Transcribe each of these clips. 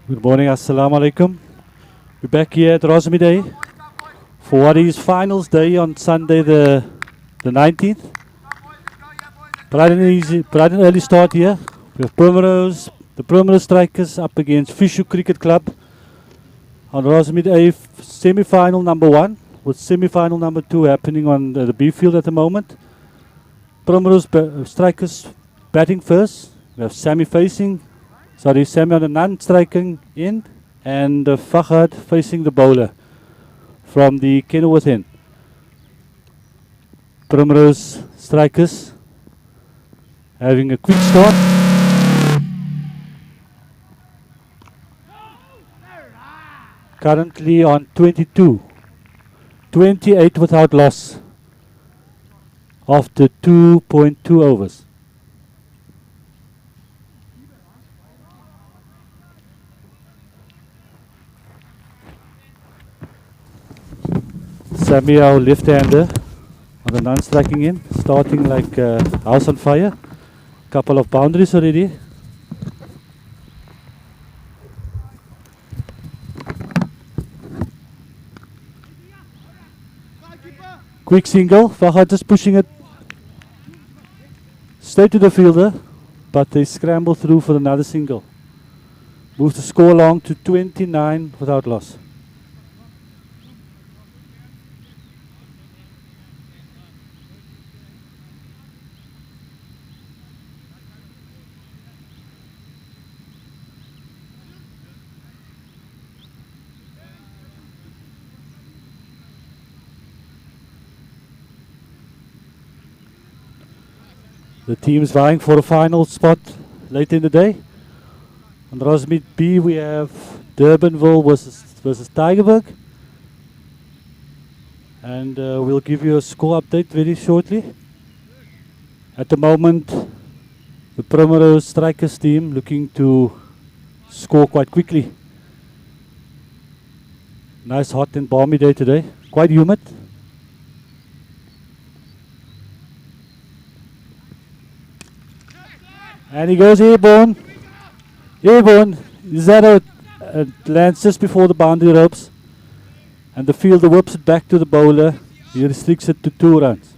Good morning, assalamu alaikum. We're back here at Rosmi Day for what is finals day on Sunday the 19th. Bright and early start here. We have the Primrose Strikers up against Fischer Club on Rosmi Day semi-final number 1 with semi-final number 2 happening on the B field at the moment. Primrose Strikers batting first. We have Sammy on the non-striking end, and Fahad facing the bowler from the Kenilworth end. Primrose Strikers having a quick start. Currently on 22. 28 without loss after 2.2 overs. Sammy, our left-hander, on the non-striking end, starting like house on fire. Couple of boundaries already. Quick single, Fahad just pushing it straight to the fielder, but they scramble through for another single. Moves the score along to 29 without loss. The teams vying for a final spot late in the day. On Rosmead B we have Durbanville versus Tygerberg. And we'll give you a score update very shortly. At the moment, the Primrose Strikers team looking to score quite quickly. Nice hot and balmy day today. Quite humid. And he goes airborne. Airborne. Is that a lands just before the boundary ropes? And the fielder whips it back to the bowler. He restricts it to 2 runs.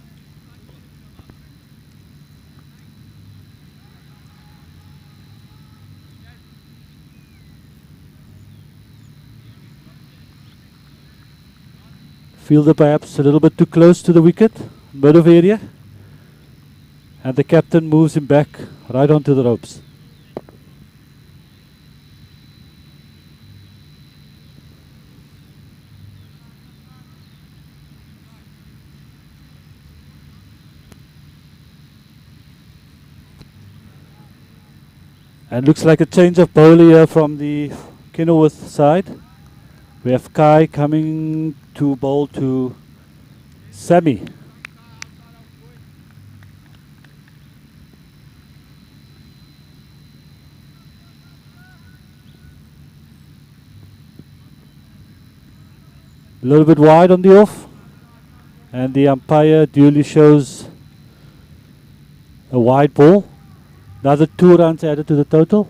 Fielder perhaps a little bit too close to the wicket, bit of area. And the captain moves him back right onto the ropes. And looks like a change of bowler here from the Kenilworth side. We have Kai coming to bowl to Sammy. A little bit wide on the off, and the umpire duly shows a wide ball. Another 2 runs added to the total.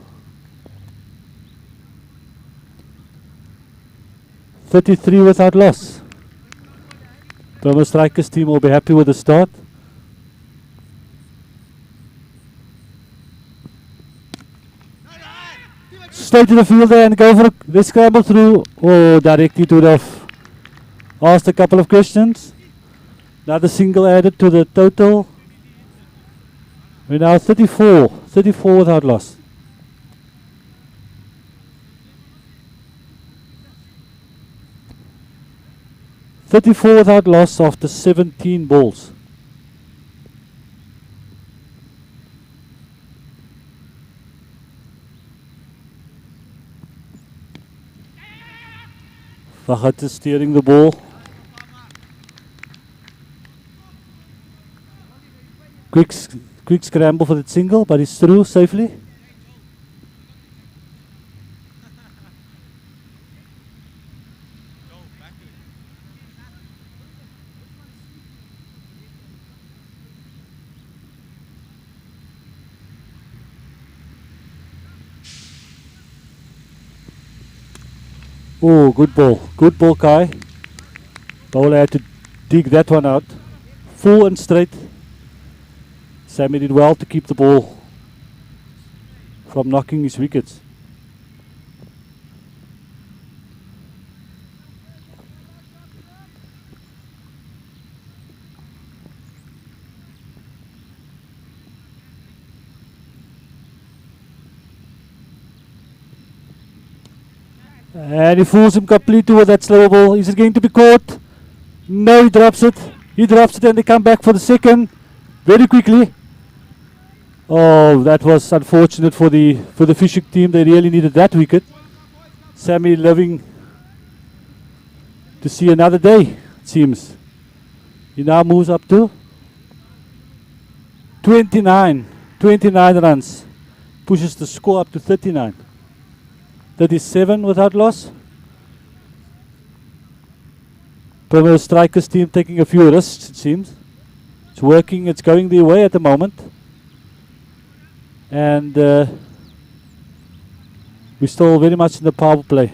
33 without loss. Primrose Strikers team will be happy with the start. Straight to the fielder and go for the scramble through. Oh, directly to the asked a couple of questions. Another single added to the total. We're now 34 without loss. .34 without loss after 17 balls. Fahad is steering the ball. Quick scramble for that single, but he's through safely. Oh, good ball. Good ball, Kai. Bowler had to dig that one out. Full and straight. Sammy did well to keep the ball from knocking his wickets. And he fools him completely with that slow ball. Is it going to be caught? No, he drops it. He drops it and they come back for the second very quickly. Oh, that was unfortunate for the Fischer team. They really needed that wicket. Sammy living to see another day, it seems. He now moves up to 29 runs. Pushes the score up to 39. 37 without loss. Primrose Strikers team taking a few risks, it seems. It's working, it's going their way at the moment. And we're still very much in the power play.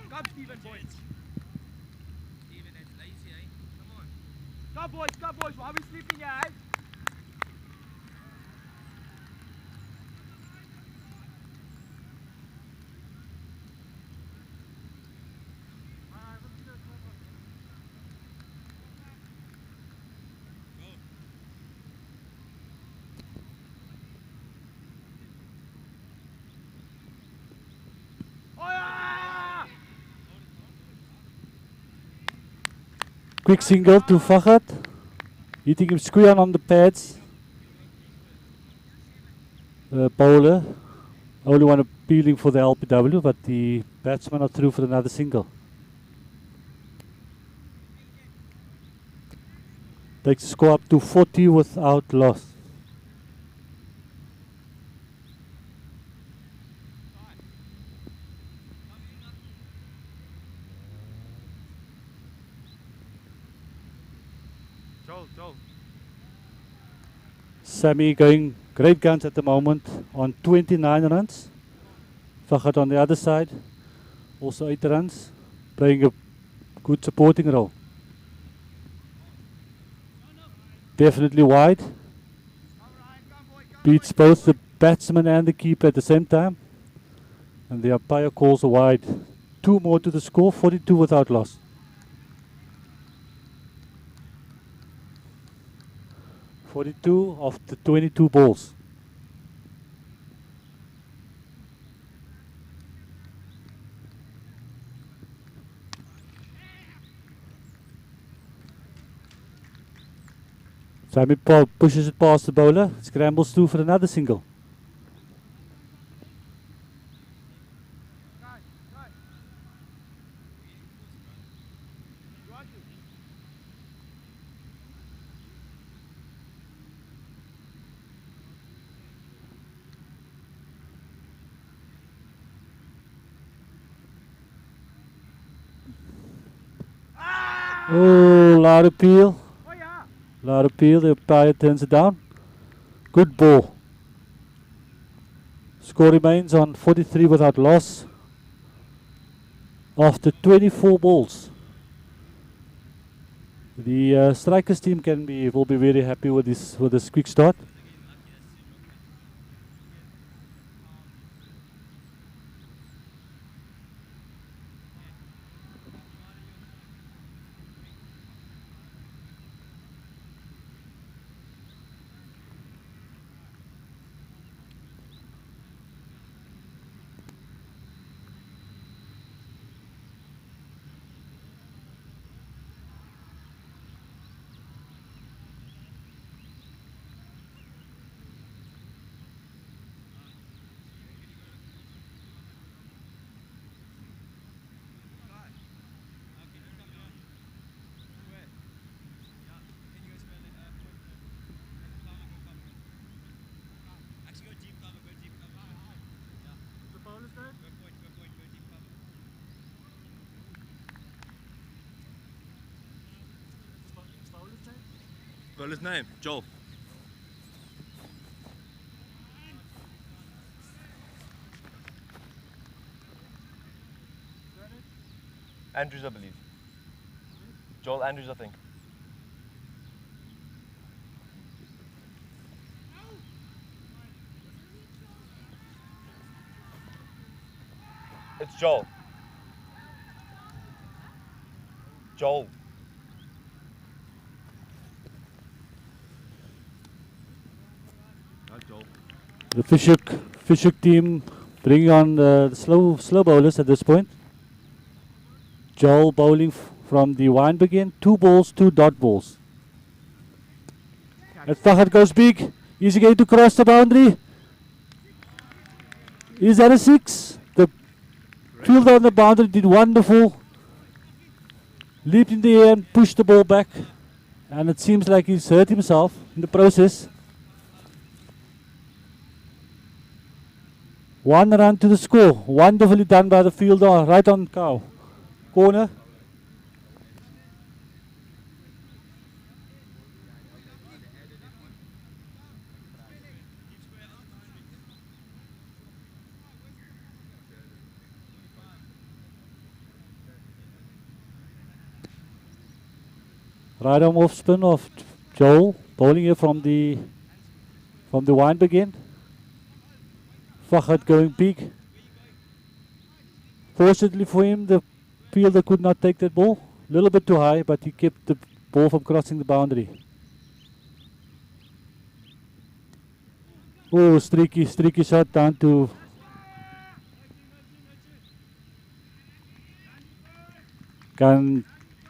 Come, Stephen, boys. Stephen, that's lazy, eh? Come on. Come, boys. Why are we sleeping here, eh? Quick single to Faghat. Hitting him square on the pads. Bowler. Only one appealing for the LPW, but the batsman are through for another single. Takes the score up to 40 without loss. Joel. Sammy going great guns at the moment on 29 runs. Faghat on the other side, also 8 runs, playing a good supporting role. Definitely wide. Beats both the batsman and the keeper at the same time. And the umpire calls a wide. 2 more to the score, 42 without loss. .42 of the 22 balls. Sammy pushes it past the bowler, scrambles through for another single. Oh, loud appeal. Loud appeal, the umpire turns it down. Good ball. Score remains on 43 without loss. After 24 balls. The Strikers team will be very happy with this quick start. Bowler's name, Joel. Andrews, I believe. Joel Andrews, I think. It's Joel. Joel. Not Joel. The Fischer team bringing on the slow bowlers at this point. Joel bowling from the wind begin. 2 balls, 2 dot balls. And Fahad goes big. Is he going to cross the boundary? Is that a 6? The fielder on the boundary did wonderful. Leaped in the air and pushed the ball back. And it seems like he's hurt himself in the process. 1 run to the score. Wonderfully done by the fielder right on corner. Right arm off spin of Joel, bowling here from the wind begin. Fahad going big. Fortunately for him, the fielder could not take that ball. A little bit too high, but he kept the ball from crossing the boundary. Oh, streaky shot down to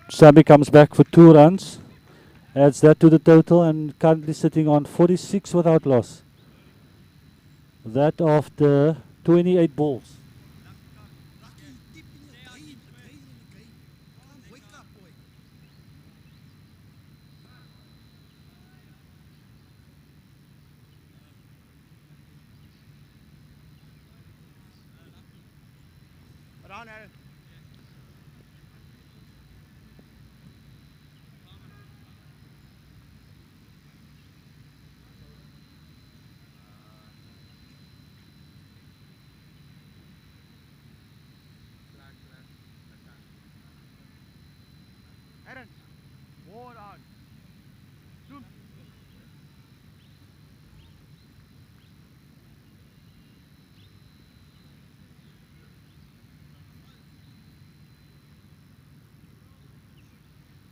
Sammy comes back for 2 runs. Adds that to the total and currently sitting on 46 without loss. That after 28 balls.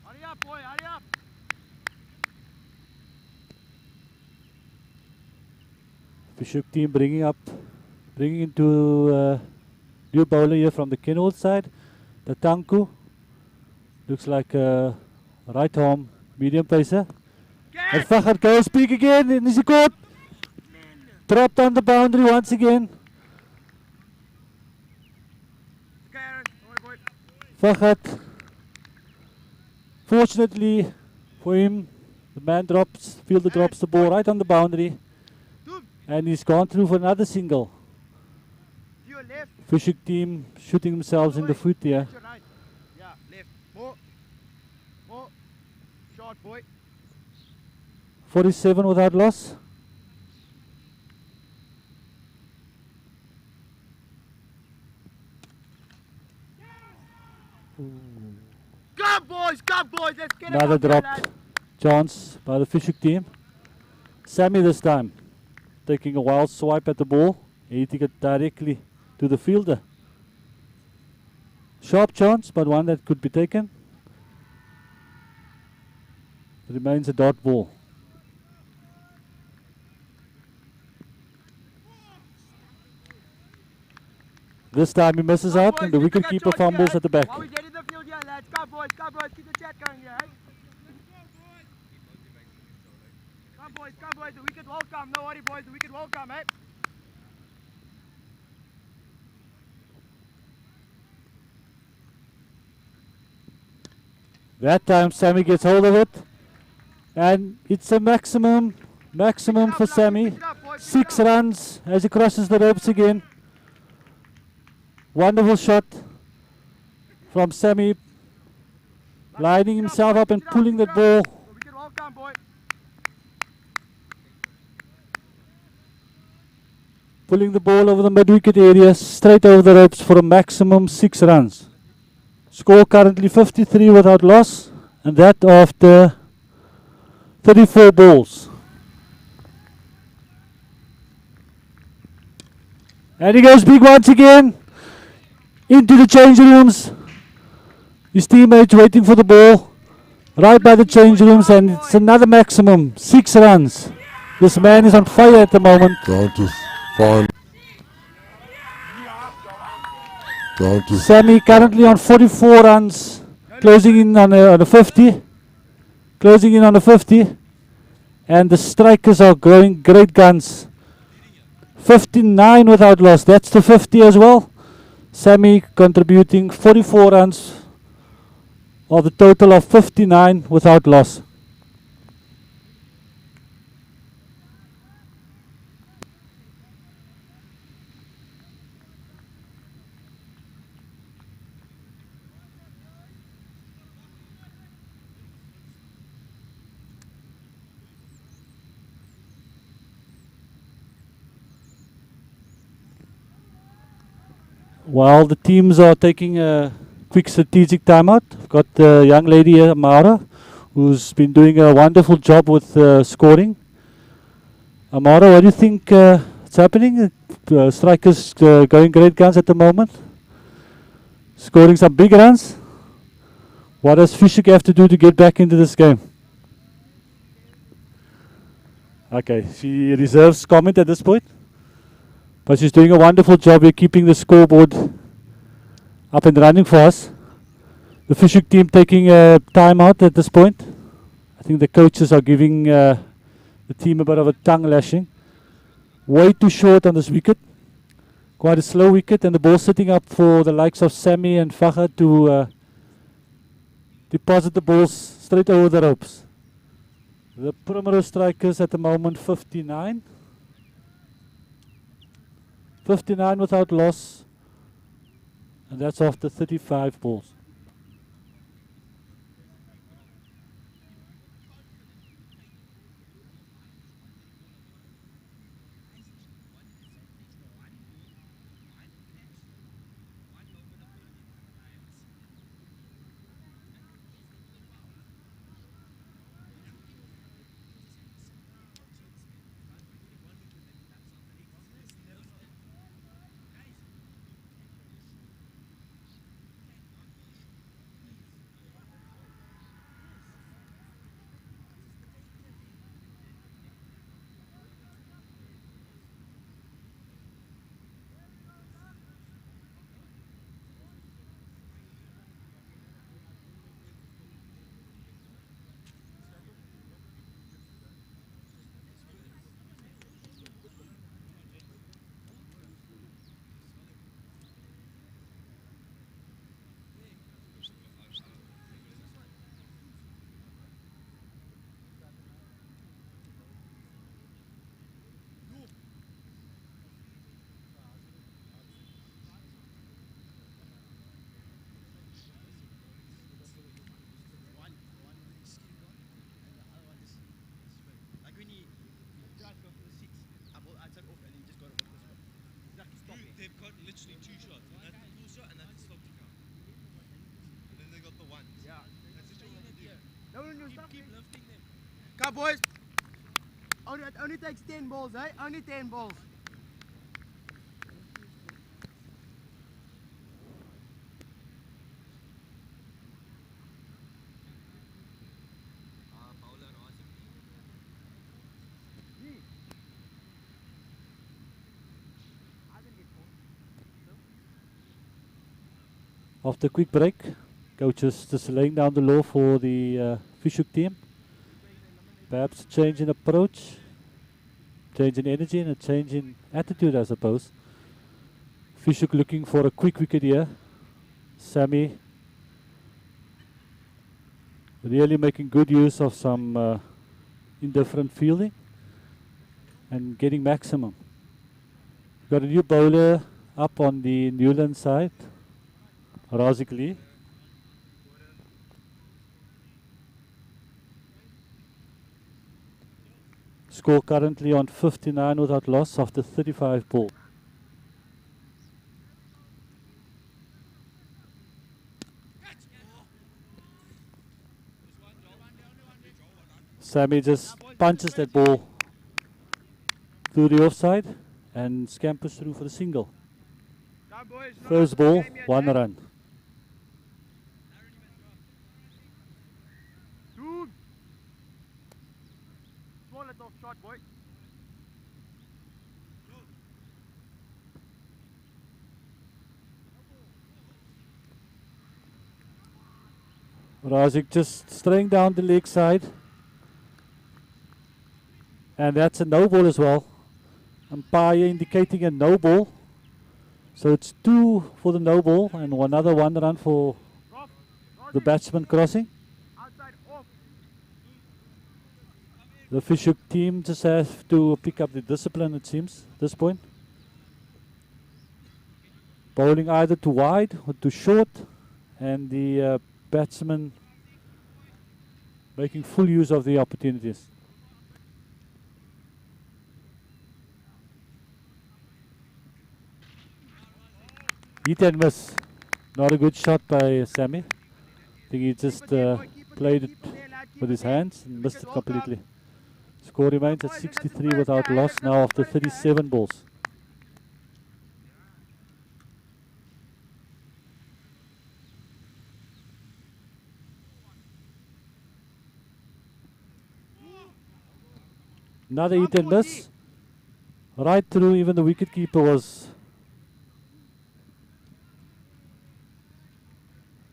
Hurry up, boy, hurry up! Fischer team bringing into new bowler here from the Kenilworth side. The Tanku looks like a right arm medium pacer. And Fahad goes big again, and is he caught? Dropped on the boundary once again. Fahad, fortunately for him, the fielder drops the ball right on the boundary. And he's gone through for another single. Fischer team shooting themselves in the foot here. Yeah, left. More. Short, boy. 47 without loss. Come boys, let's get Another it up, dropped chance by the Fischer team. Sammy this time taking a wild swipe at the ball, hitting it directly to the fielder. Sharp chance, but one that could be taken. Remains a dot ball. This time he misses out and the wicketkeeper fumbles at the back. While we get in the field here, lads. Come boys, keep the chat going here, eh? Come boys, the wicket will come. No worry boys, the wicket will come, eh? That time Sammy gets hold of it. And it's a maximum for Sammy. 6 runs as he crosses the ropes again. Wonderful shot from Sammy, lining himself up and pulling that ball pulling the ball over the mid-wicket area, straight over the ropes for a maximum 6 runs. Score currently 53 without loss, and that after 34 balls. And he goes big once again, into the change rooms. His teammates waiting for the ball, right by the change rooms, and it's another maximum, 6 runs. This man is on fire at the moment. Down to final. Down to Sammy currently on 44 runs, closing in on a 50. Closing in on a 50. And the Strikers are growing great guns. 59 without loss, that's the 50 as well. Sammy contributing 44 runs of the total of 59 without loss. While the teams are taking a quick strategic timeout, I've got the young lady here, Amara, who's been doing a wonderful job with scoring. Amara, what do you think is happening? Strikers going great guns at the moment, scoring some big runs. What does Fischer have to do to get back into this game? Okay, she reserves comment at this point. But she's doing a wonderful job here keeping the scoreboard up and running for us. The Fischer team taking a timeout at this point. I think the coaches are giving the team a bit of a tongue lashing. Way too short on this wicket. Quite a slow wicket, and the ball sitting up for the likes of Sammy and Faha to deposit the balls straight over the ropes. The Primrose Strikers at the moment 59. 59 without loss, and that's after 35 balls. They've got literally 2 shots. That full shot and that stop to count. And then they got the 1. Yeah. That's just what they do. No, stop. Keep lifting them. Come boys. Only takes 10 balls, eh? Only 10 balls. After a quick break, coaches just laying down the law for the Fischer team. Perhaps a change in approach, change in energy, and a change in attitude, I suppose. Fischer looking for a quick wicket here. Sammy really making good use of some indifferent fielding and getting maximum. Got a new bowler up on the Newland side. Razik Lee. Score currently on 59 without loss after 35 balls. Sammy just punches that ball through the offside and scampers through for the single. Come boys, not First out of the ball, game yet, 1 eh? run. Dude. Small little shot, boy. Razik just straying down the leg side. And that's a no ball as well. Umpire indicating a no ball. So it's 2 for the no ball and another 1 run for Off. the batsman crossing. Outside off. The Fischer team just have to pick up the discipline, it seems, at this point. Bowling either too wide or too short, and the batsman making full use of the opportunities. Hit and miss. Not a good shot by Sammy. I think he just played it with his hands and missed it completely. Score remains at 63 without loss now after 37 balls. Another hit and miss. Right through, even the wicketkeeper was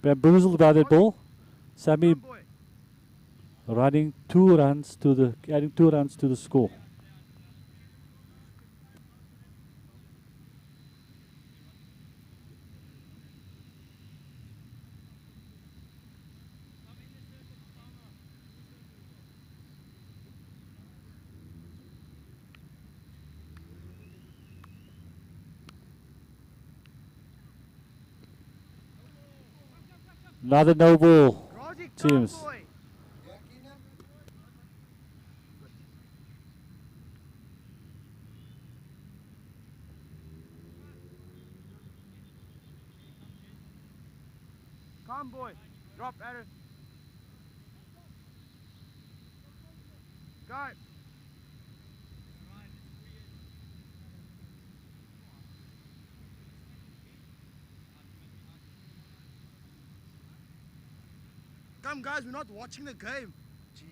bamboozled by that ball. Sammy running 2 runs to the, adding 2 runs to the score. Another no ball, Razik, teams. come, boy. Come boy. Drop Aaron. Go. Come, guys, we're not watching the game. Jesus.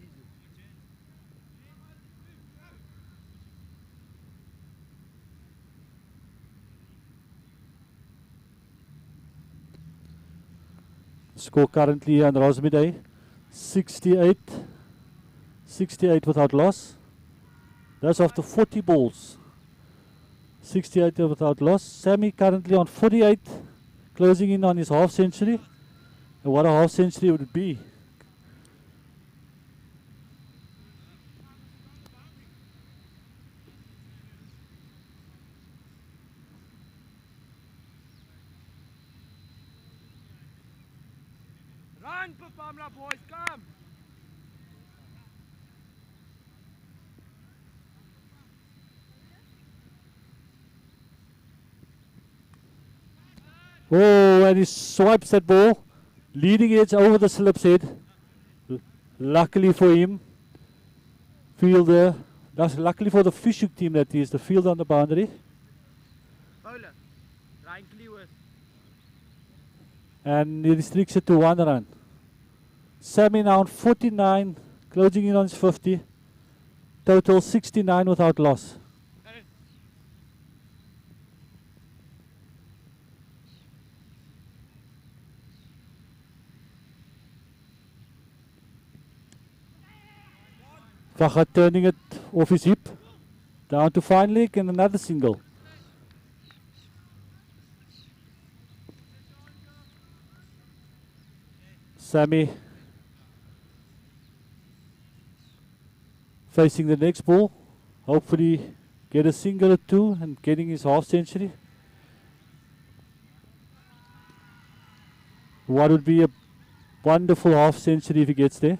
Score currently on Rosmidday, 68. 68 without loss. That's after 40 balls. 68 without loss. Sammy currently on 48, closing in on his half century. And what a half century would it be? Run, Pamela boys, come. Oh, and he swipes that ball. Leading edge over the slip's head. Luckily for him, fielder. That's luckily for the Fischer team that he is the fielder on the boundary. Bowler. Ryan Kenilworth. And he restricts it to 1 run. Sammy now on 49, closing in on his 50. Total 69 without loss. Faghat turning it off his hip. Down to fine leg and another single. Sammy facing the next ball. Hopefully get a single or 2 and getting his half century. What would be a wonderful half century if he gets there.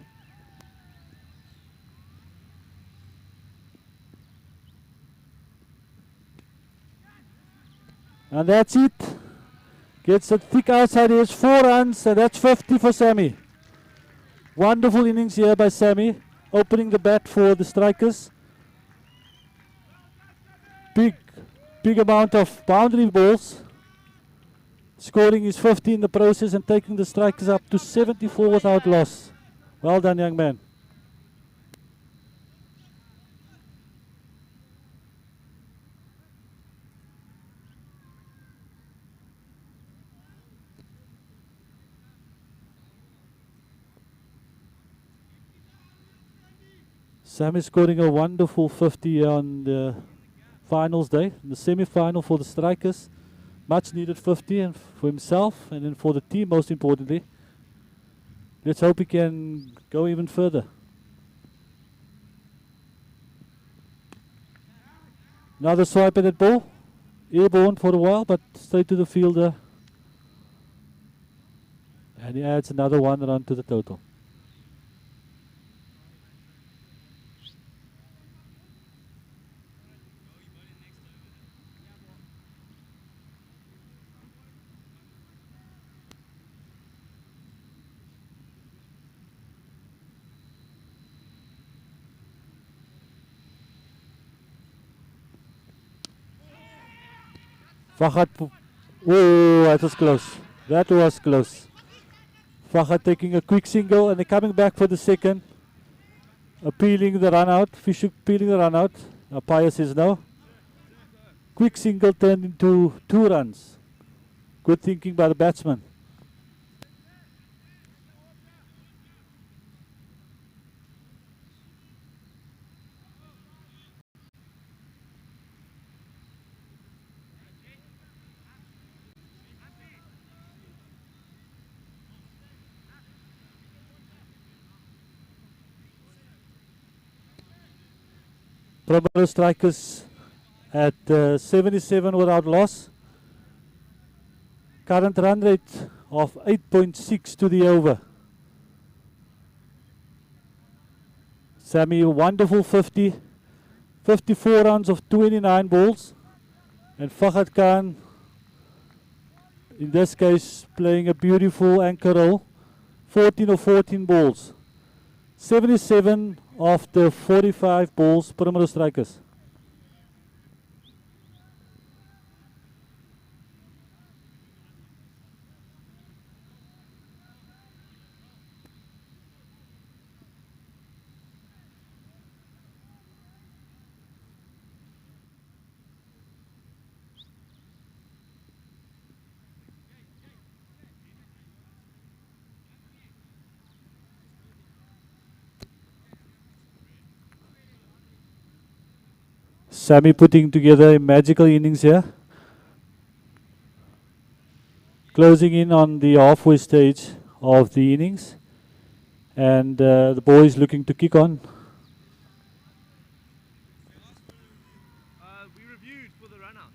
And that's it. Gets a thick outside edge, 4 runs, and that's 50 for Sammy. Wonderful innings here by Sammy. opening the bat for the Strikers. Big amount of boundary balls. Scoring is 50 in the process and taking the Strikers up to 74 without loss. Well done, young man. Sam is scoring a wonderful 50 on the finals day, the semi-final for the Strikers. Much needed 50 and for himself and then for the team most importantly. Let's hope he can go even further. Another swipe at that ball. Airborne for a while but straight to the fielder. And he adds another 1 run to the total. Faghat, oh, that was close. That was close. Faghat taking a quick single and they're coming back for the second. Appealing the run out. Fischer appealing the run out. Umpire says no. Quick single turned into 2 runs. Good thinking by the batsman. Primrose Strikers at 77 without loss. Current run rate of 8.6 to the over. Sammy, wonderful 50. 54 runs of 29 balls. And Faghat Khan, in this case, playing a beautiful anchor role. 14 of 14 balls. 77 of the 45 balls, Primrose Strikers. Sammy putting together a magical innings here. Closing in on the halfway stage of the innings. And the boys looking to kick on. We reviewed for the run out.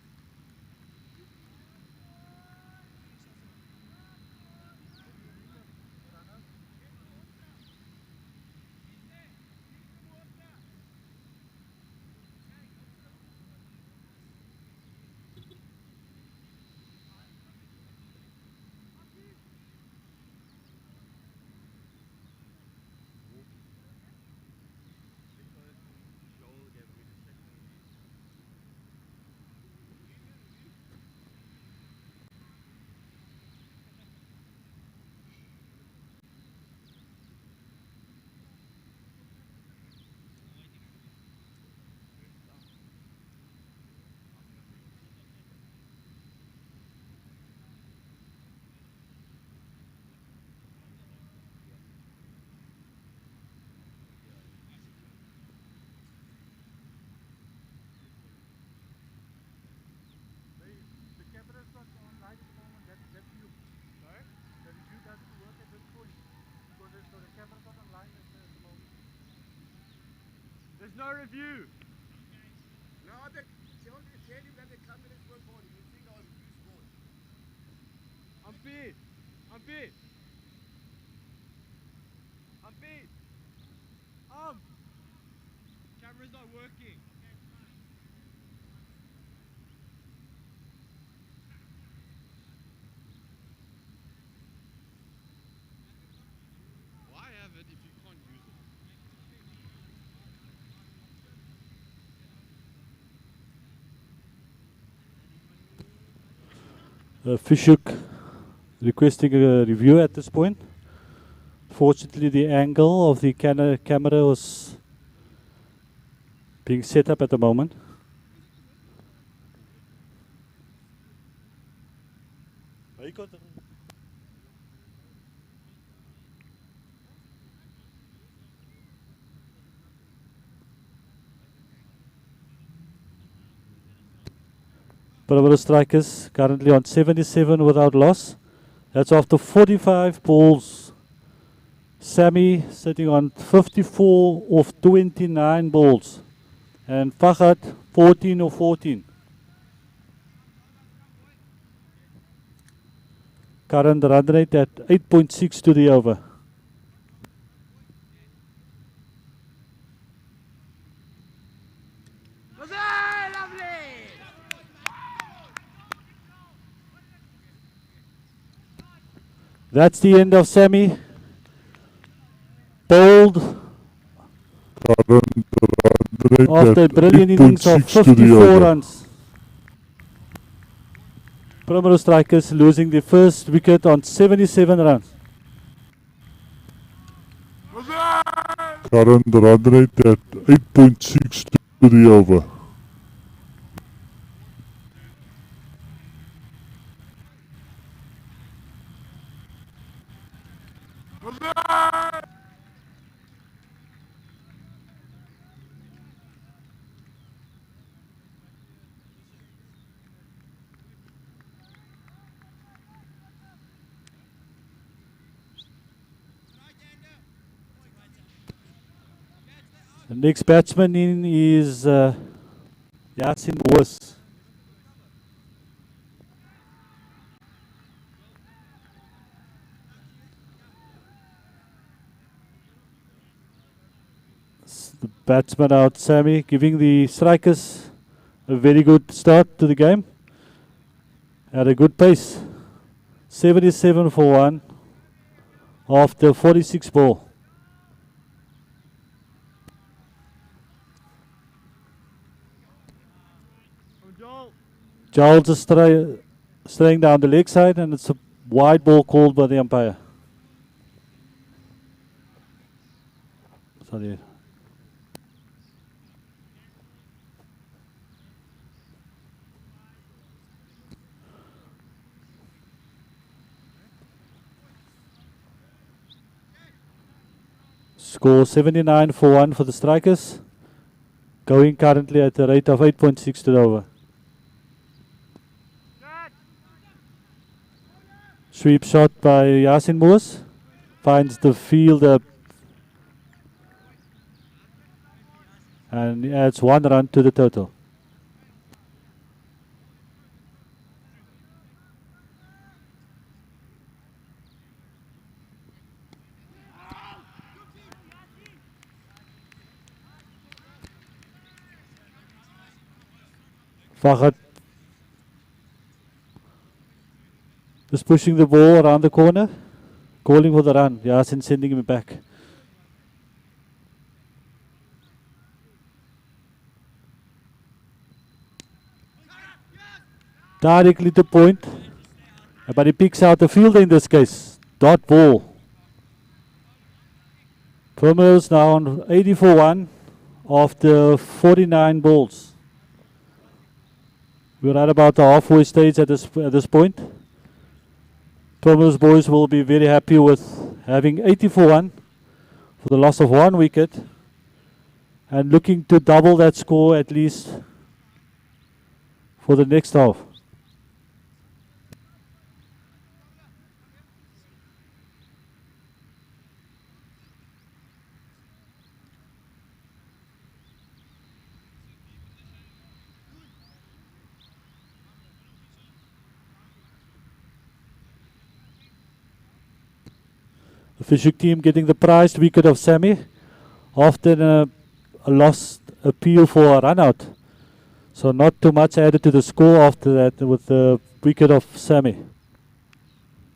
There's no review. No, they don't tell him that the cameras were on. You think our review's on. I'm beat. I'm beat. I'm beat. Camera's not working. Why have it if you can't use it? Fischer requesting a review at this point. Fortunately, the angle of the camera was being set up at the moment. Primrose Strikers currently on 77 without loss. That's after 45 balls. Sammy sitting on 54 of 29 balls. And Fahad 14 of 14. Current run rate at 8.6 to the over. That's the end of Sammy. Bold after a brilliant innings of 54 runs. Primrose Strikers losing the first wicket on 77 runs. Current run rate at 8.6 to the over. The next batsman in is Yasin Boas. The batsman out, Sammy, giving the Strikers a very good start to the game at a good pace. 77 for 1 after 46 ball. Giles is straying down the leg side, and it's a wide ball called by the umpire. Sorry. Score 79 for 1 for the Strikers, going currently at a rate of 8.6 to the over. Sweep shot by Yasin Boas, finds the fielder and adds 1 run to the total. Fahad just pushing the ball around the corner, calling for the run. Yasin sending him back. Directly to point, but he picks out the fielder in this case. Dot ball. Primrose now on 80 for 1 after 49 balls. We're at about the halfway stage at this point. Primrose boys will be very happy with having 80 for 1 for the loss of 1 wicket and looking to double that score at least for the next half. The Fischer team getting the prized wicket of Sammy after a lost appeal for a run out. So not too much added to the score after that with the wicket of Sammy.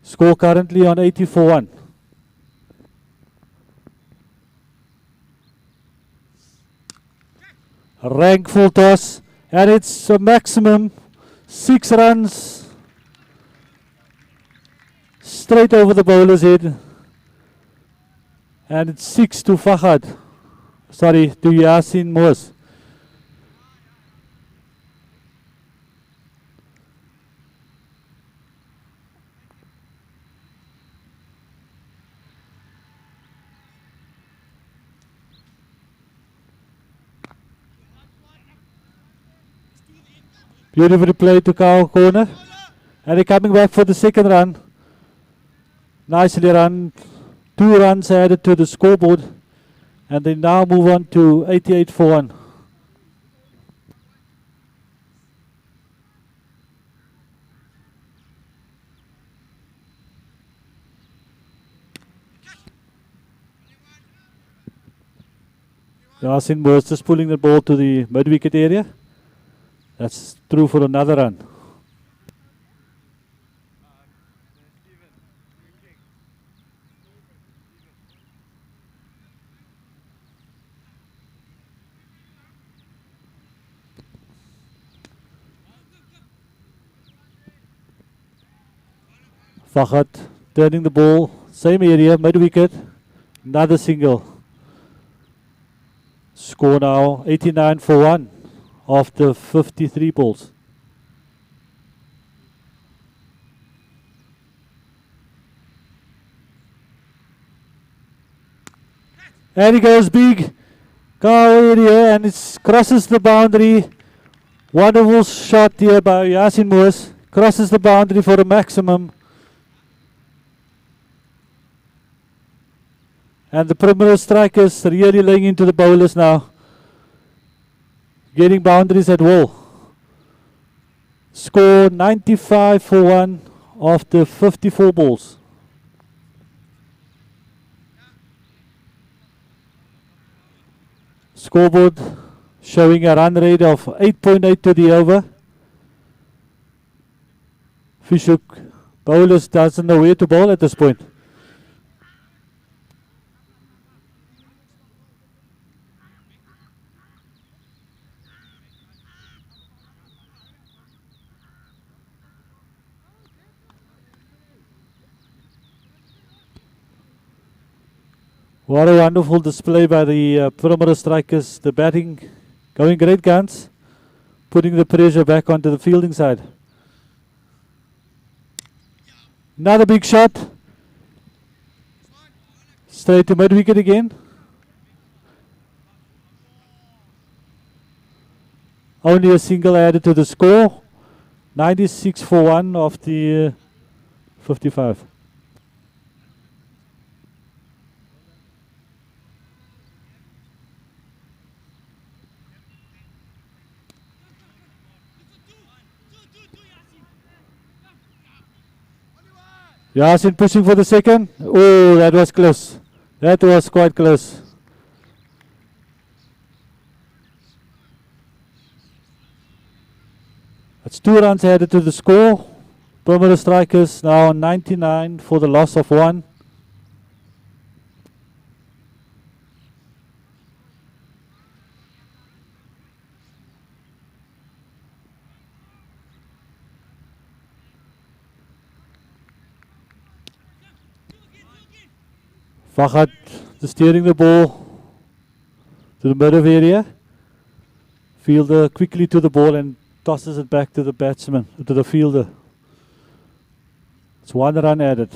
Score currently on 80 for 1. A rankful toss, and it's a maximum 6 runs straight over the bowler's head. And it's 6 to Fahad. Sorry, to Yasin Moos. Beautifully played to cow corner. And they're coming back for the second run. Nicely run. 2 runs added to the scoreboard. And they now move on to 88 for 1. Yasin was just pulling the ball to the mid-wicket area. That's through for another run. Fahad turning the ball, same area, mid-wicket, another single. Score now 89 for 1 after 53 balls. And he goes big, cow area, and it crosses the boundary. Wonderful shot here by Yasin Moos, crosses the boundary for a maximum. And the Primrose Strikers really laying into the bowlers now. Getting boundaries at will. Score 95 for 1 after 54 balls. Scoreboard showing a run rate of 8.8 to the over. Fischer bowlers doesn't know where to bowl at this point. What a wonderful display by the Primrose Strikers. The batting going great guns, putting the pressure back onto the fielding side. Another big shot. Straight to mid-wicket again. Only a single added to the score. 96 for 1 of the 55. Yasin pushing for the second. Oh, that was close. That was quite close. That's 2 runs added to the score. Primrose Strikers now on 99 for the loss of 1. Fahad just steering the ball to the middle area. Fielder quickly to the ball and tosses it back to the batsman, to the fielder. It's 1 run added.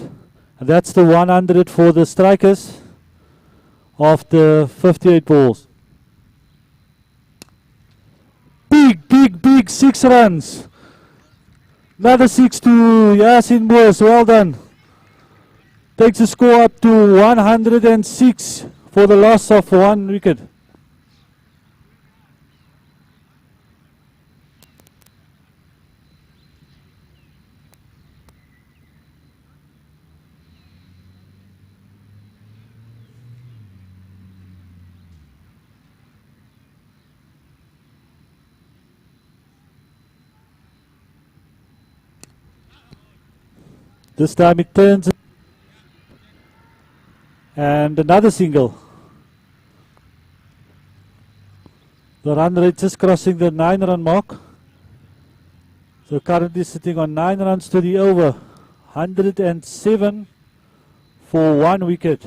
And that's the 100 for the Strikers after 58 balls. Big 6 runs. Another 6 to Yasin Moos. Well done. Takes the score up to 106 for the loss of 1 wicket. This time it turns. And another single. The run rate just crossing the 9 run mark. So currently sitting on 9 runs to the over 107 for 1 wicket.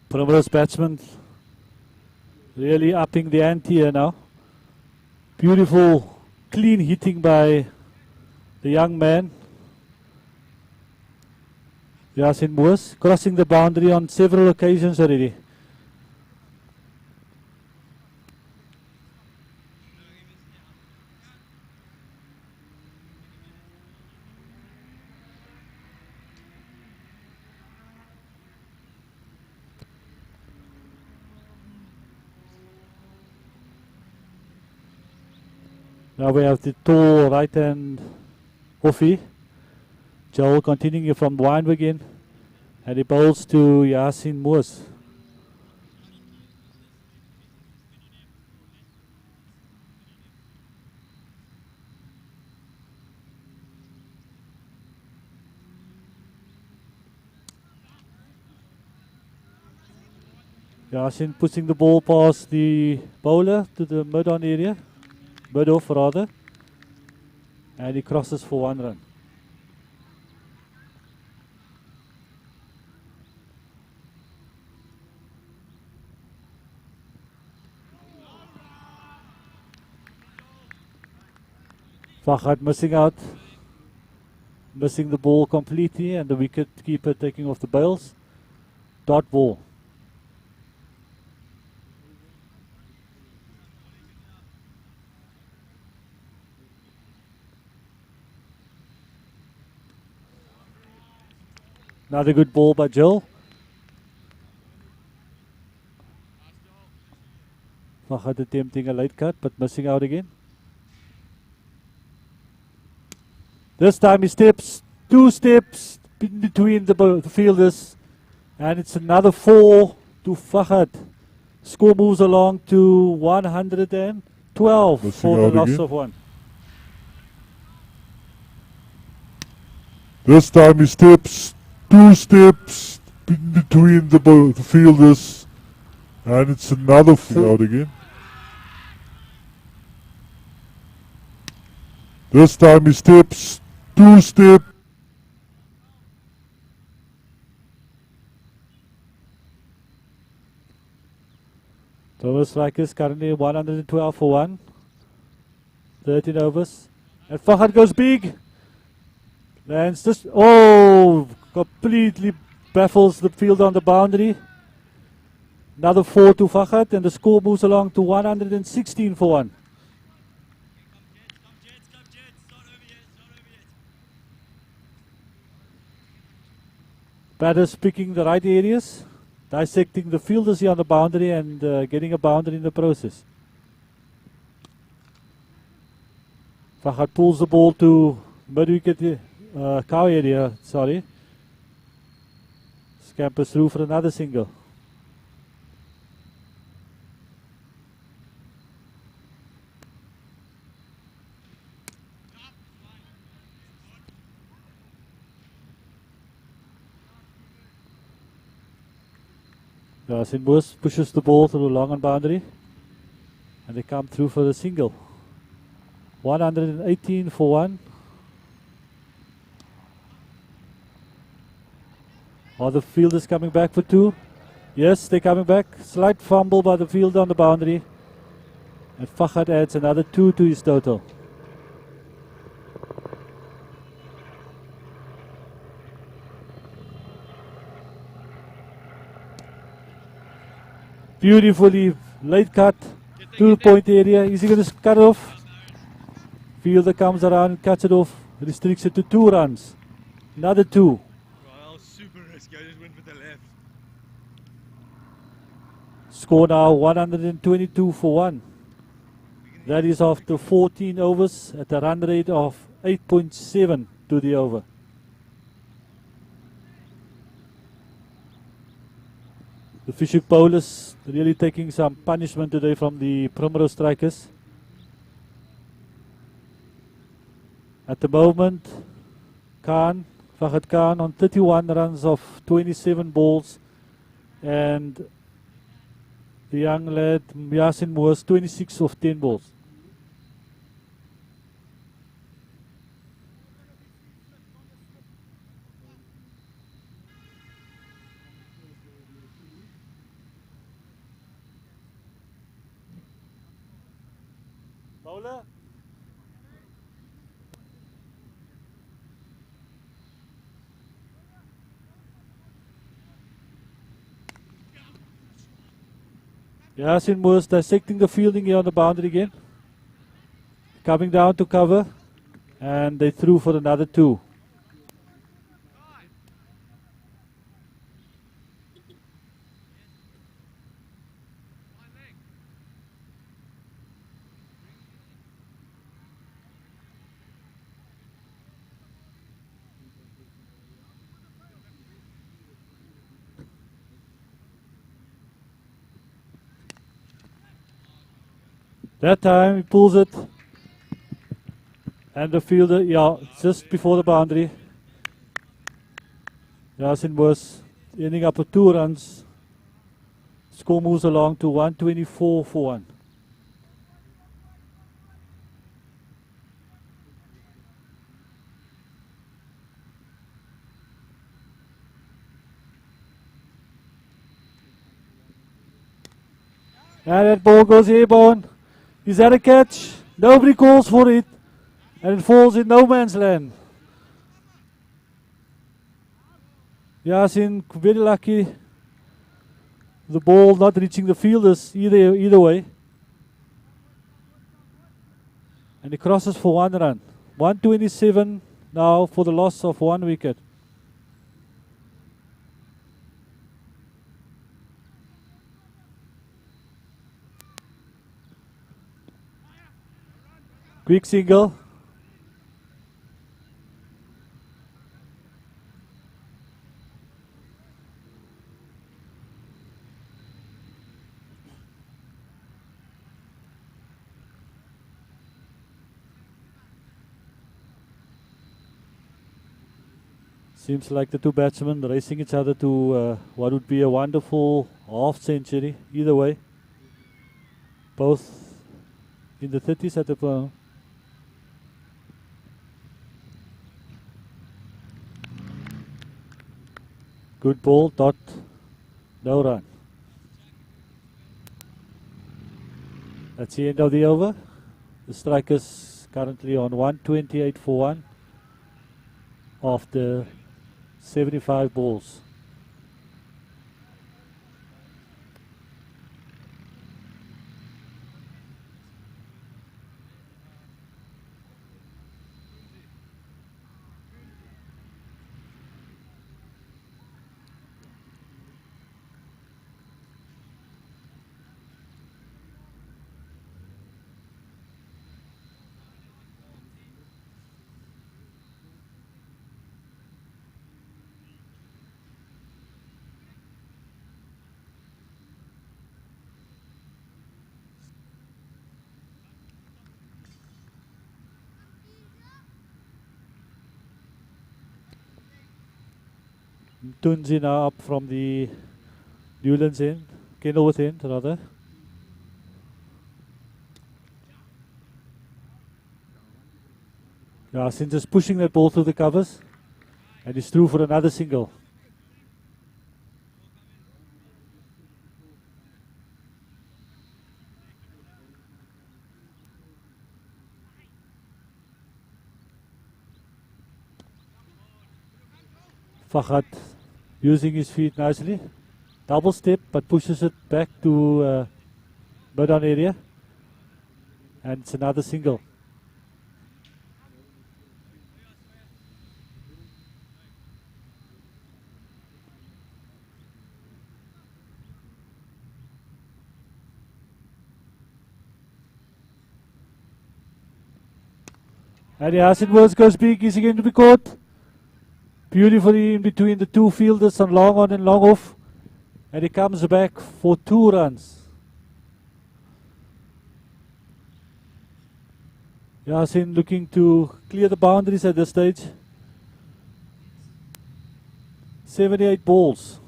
Primrose batsmen really upping the ante here now. Beautiful, clean hitting by the young man. Yasin Moos crossing the boundary on several occasions already. Now we have the tall right hand offie. Joel continuing from Wynberg, and he bowls to Yasin Moos. Yasin pushing the ball past the bowler to the mid-on area, mid-off rather, and he crosses for 1 run. Fahad missing out, missing the ball completely, and the wicket keeper taking off the bails. Dot ball. Another good ball by Jill. Fahad attempting a late cut, but missing out again. This time he steps 2 steps in between the fielders, and it's another 4 to Fahad. Score moves along to 112 Missing for the out loss again. of 1. This time he steps 2 steps in between the fielders, and it's another 4 out again. This time he steps 2 steps. Primrose Strikers currently 112 for 1. 13 overs. And Fahad goes big. Lands just, completely baffles the field on the boundary. Another 4 to Fahad, and the score moves along to 116 for 1. Batters picking the right areas, dissecting the fielders here on the boundary, and getting a boundary in the process. Fahad pulls the ball to mid-wicket, cow area, sorry. Scampers through for another single. Yasin Moos pushes the ball to the long on boundary, and they come through for the single. 118 for 1. Are the fielders coming back for 2? Yes, they're coming back. Slight fumble by the fielder on the boundary, and Fahad adds another 2 to his total. Beautifully late cut to the point area. Is he going to cut it off? Fielder comes around and cuts it off. Restricts it to 2 runs. Another 2. Well, super risky. I just went for the left. Score now 122 for 1. That is after 14 overs at a run rate of 8.7 to the over. The Fischer bowlers really taking some punishment today from the Primrose Strikers. At the moment, Khan Fahad Khan on 31 runs of 27 balls, and the young lad Yasin Moors 26 of 10 balls. Bowler. Yasin Moors dissecting the fielding here on the boundary again. Coming down to cover, and they threw for another 2. That time he pulls it, and the fielder, just before the boundary. Yasin was ending up with 2 runs. Score moves along to 124 for 1. And that ball goes airborne. Is that a catch? Nobody calls for it. And it falls in no man's land. Yasin very lucky. The ball not reaching the fielders either way. And he crosses for 1 run. 127 now for the loss of 1 wicket. Quick single. Seems like the 2 batsmen racing each other to what would be a wonderful half century either way. Both in the 30s at the moment. Good ball, dot, no run. That's the end of the over. The Strikers currently on 128 for 1 after 75 balls. Tunzi now up from the Newlands end, Kenilworth end rather. Yasin just pushing that ball through the covers, and he's through for another single. Fahad using his feet nicely. Double step, but pushes it back to mid-on area. And it's another single. And Yasin Moors goes big. Is he going to be caught? Beautifully in between the 2 fielders on long on and long off. And he comes back for 2 runs. Yasin looking to clear the boundaries at this stage. 78 balls.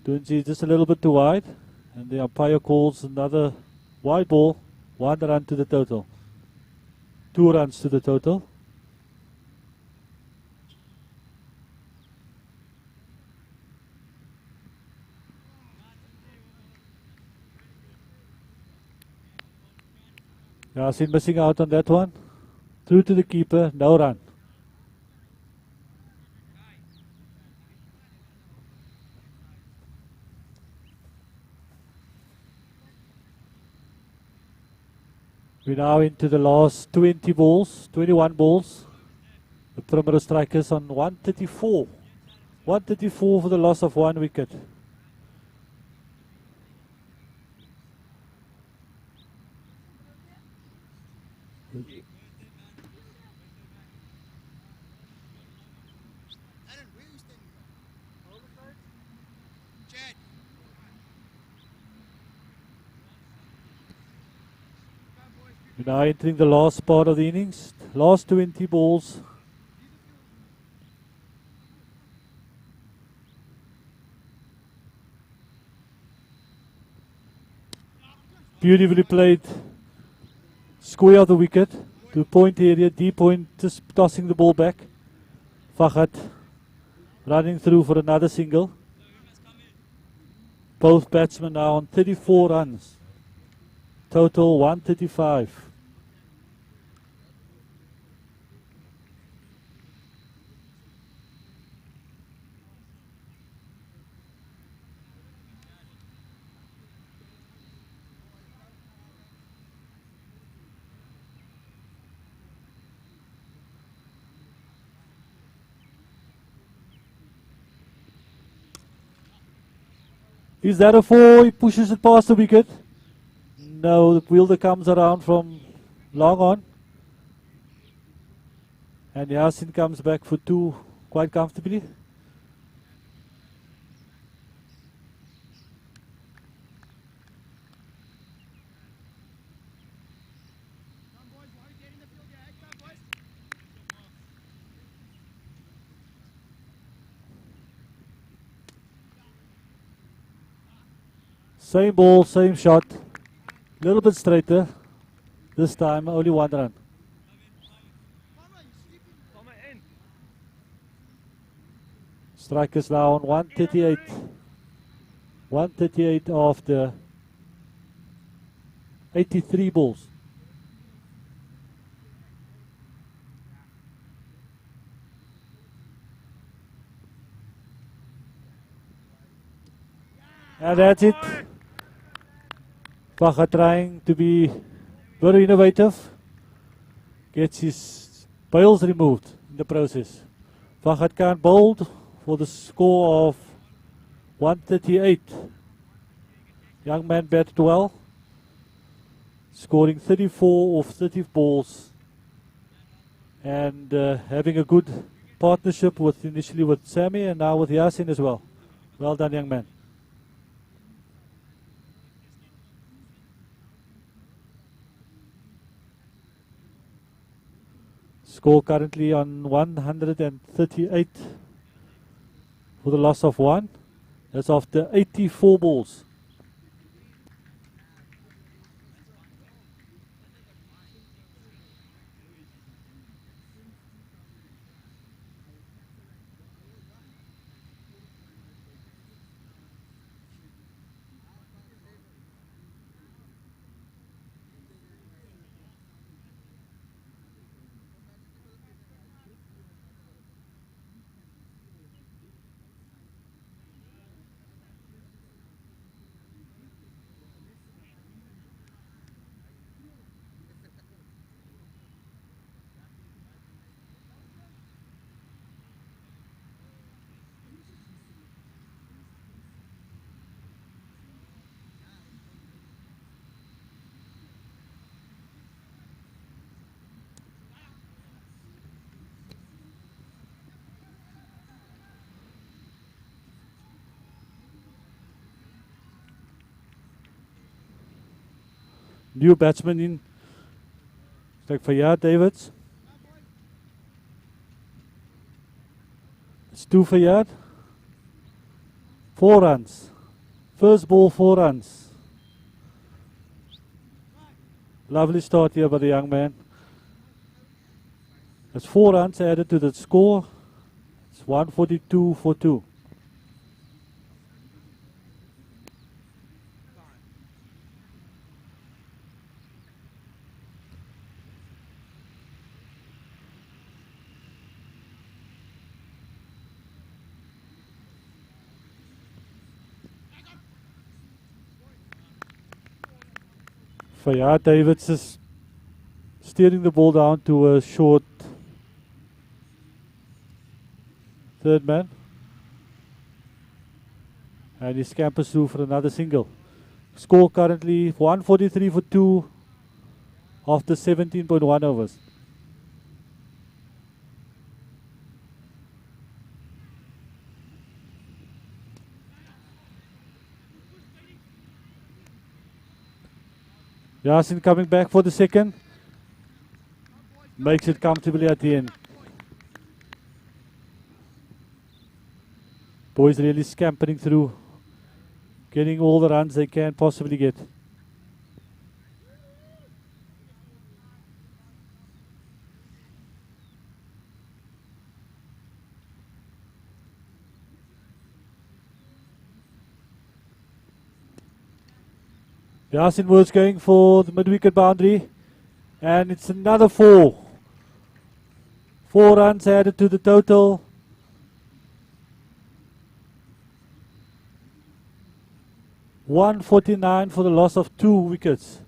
Dungy just a little bit too wide, and the umpire calls another wide ball. 1 run to the total. 2 runs to the total. Yasin missing out on that one. Through to the keeper, no run. We're now into the last 20 balls, 21 balls. The Primrose Strikers on 134. 134 for the loss of 1 wicket. We're now entering the last part of the innings. Last 20 balls. Beautifully played. Square of the wicket to point area, deep point, just tossing the ball back. Faghat running through for another single. Both batsmen now on 34 runs. Total 135. Is that a 4? He pushes it past the wicket. No, the fielder comes around from long on. And Yasin comes back for 2 quite comfortably. Same ball, same shot. Little bit straighter. This time only 1 run. Strikers now on 138. 138 after 83 balls. And that's it. Faghat trying to be very innovative. Gets his bails removed in the process. Faghat can't bowl for the score of 138. Young man batted well. Scoring 34 of 30 balls. And having a good partnership with initially with Sammy and now with Yasin as well. Well done, young man. Score currently on 138 for the loss of 1. That's after 84 balls. New batsman in. Like Fayyad Davids. It's 2 Fayyad. 4 runs. First ball, 4 runs. Lovely start here by the young man. There's 4 runs added to the score. It's 142 for 2. Fayyad Davids is steering the ball down to a short third man. And he scampers through for another single. Score currently 143 for 2 after 17.1 overs. Yasin coming back for the second. Makes it comfortably at the end. Boys really scampering through, getting all the runs they can possibly get. Yasin was going for the mid-wicket boundary, and it's another 4. 4 runs added to the total. $149 for the loss of 2 wickets.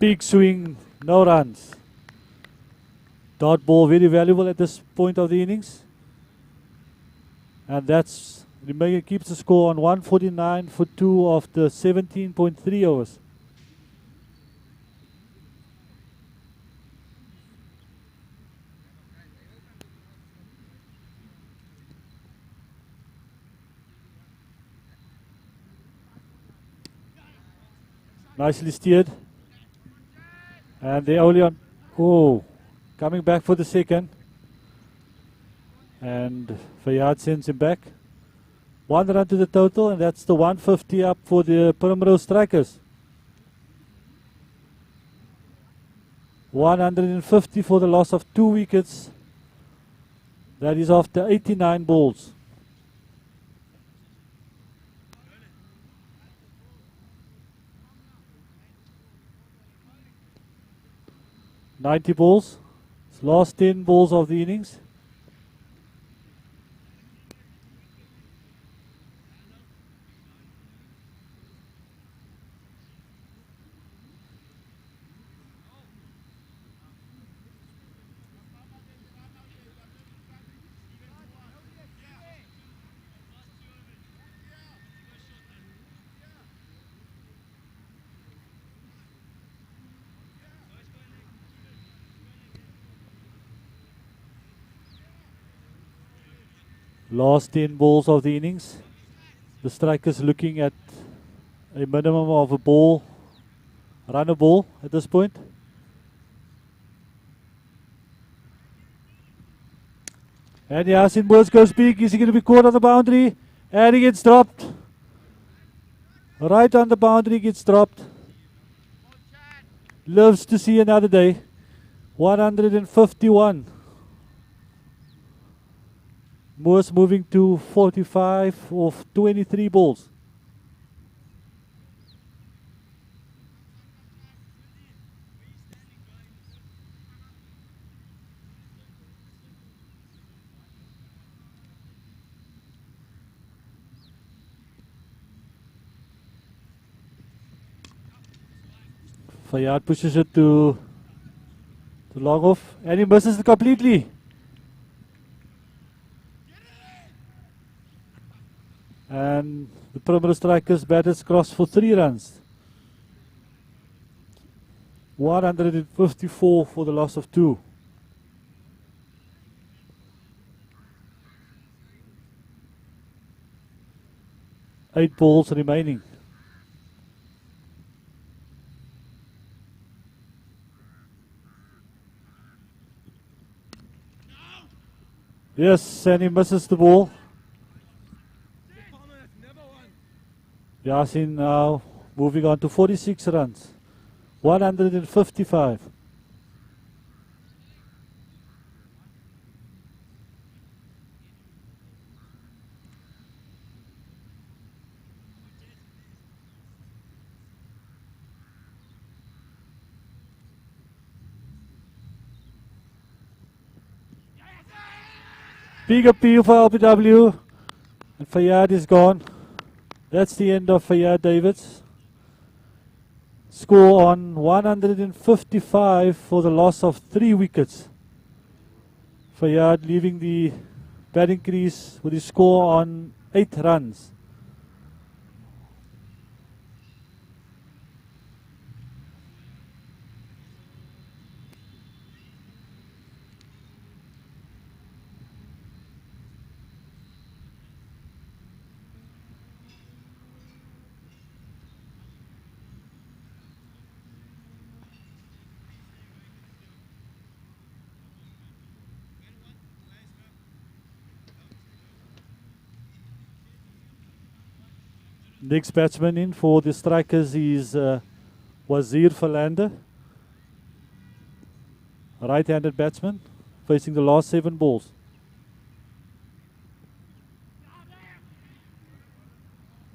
Big swing, no runs. Dot ball, very valuable at this point of the innings. And that's keeps the score on 149 for 2 after 17.3 overs. Nicely steered. And they only on, coming back for the second. And Fayyad sends him back. 1 run to the total, and that's the 150 up for the Primrose Strikers. 150 for the loss of 2 wickets. That is after 89 balls. $90 balls. It's last 10 balls of the innings. Last 10 balls of the innings. The Strikers looking at a minimum of a ball, run a ball at this point. And Yasin Boaz goes big. Is he going to be caught on the boundary? And he gets dropped. Right on the boundary, gets dropped. Lives to see another day. 151. Moose moving to 45 of 23 balls. Fayyad pushes it to long off, and he misses it completely. And the Primrose Strikers batters cross for 3 runs. 154 for the loss of 2. Eight balls remaining. Yes, and he misses the ball. Yasin now moving on to 46 runs. 155. Big appeal for LBW, and Fayyad is gone. That's the end of Fayyad Davids. Score on 155 for the loss of 3 wickets. Fayyad leaving the batting crease with his score on 8 runs. Next batsman in for the Strikers is Wazir Philander, right-handed batsman, facing the last 7 balls.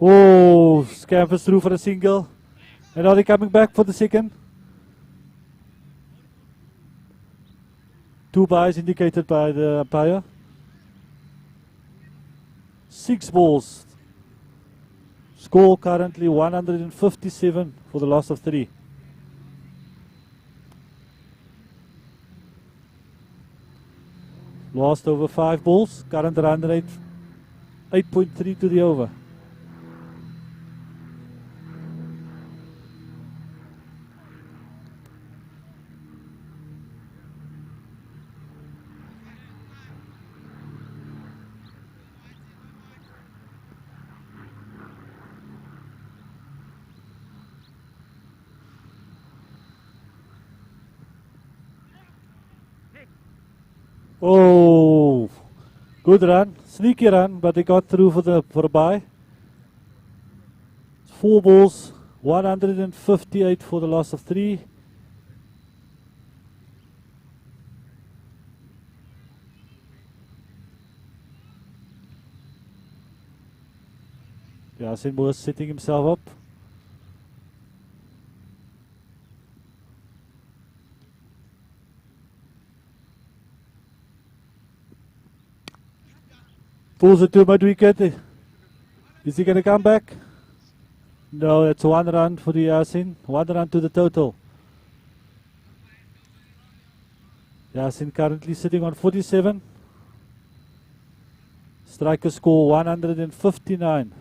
Oh, scampers through for a single. And are they coming back for the second? 2 byes indicated by the umpire. 6 balls. Score currently 157 for the loss of 3. Last over 5 balls. Current run rate 8.3 to the over. Oh, good run, sneaky run, but they got through for a bye. 4 balls, 158 for the loss of 3. Yasin was setting himself up. Pulls it to mid wicket. Is he going to come back? No, it's 1 run for the Yasin. 1 run to the total. Yasin currently sitting on 47. Striker score 159.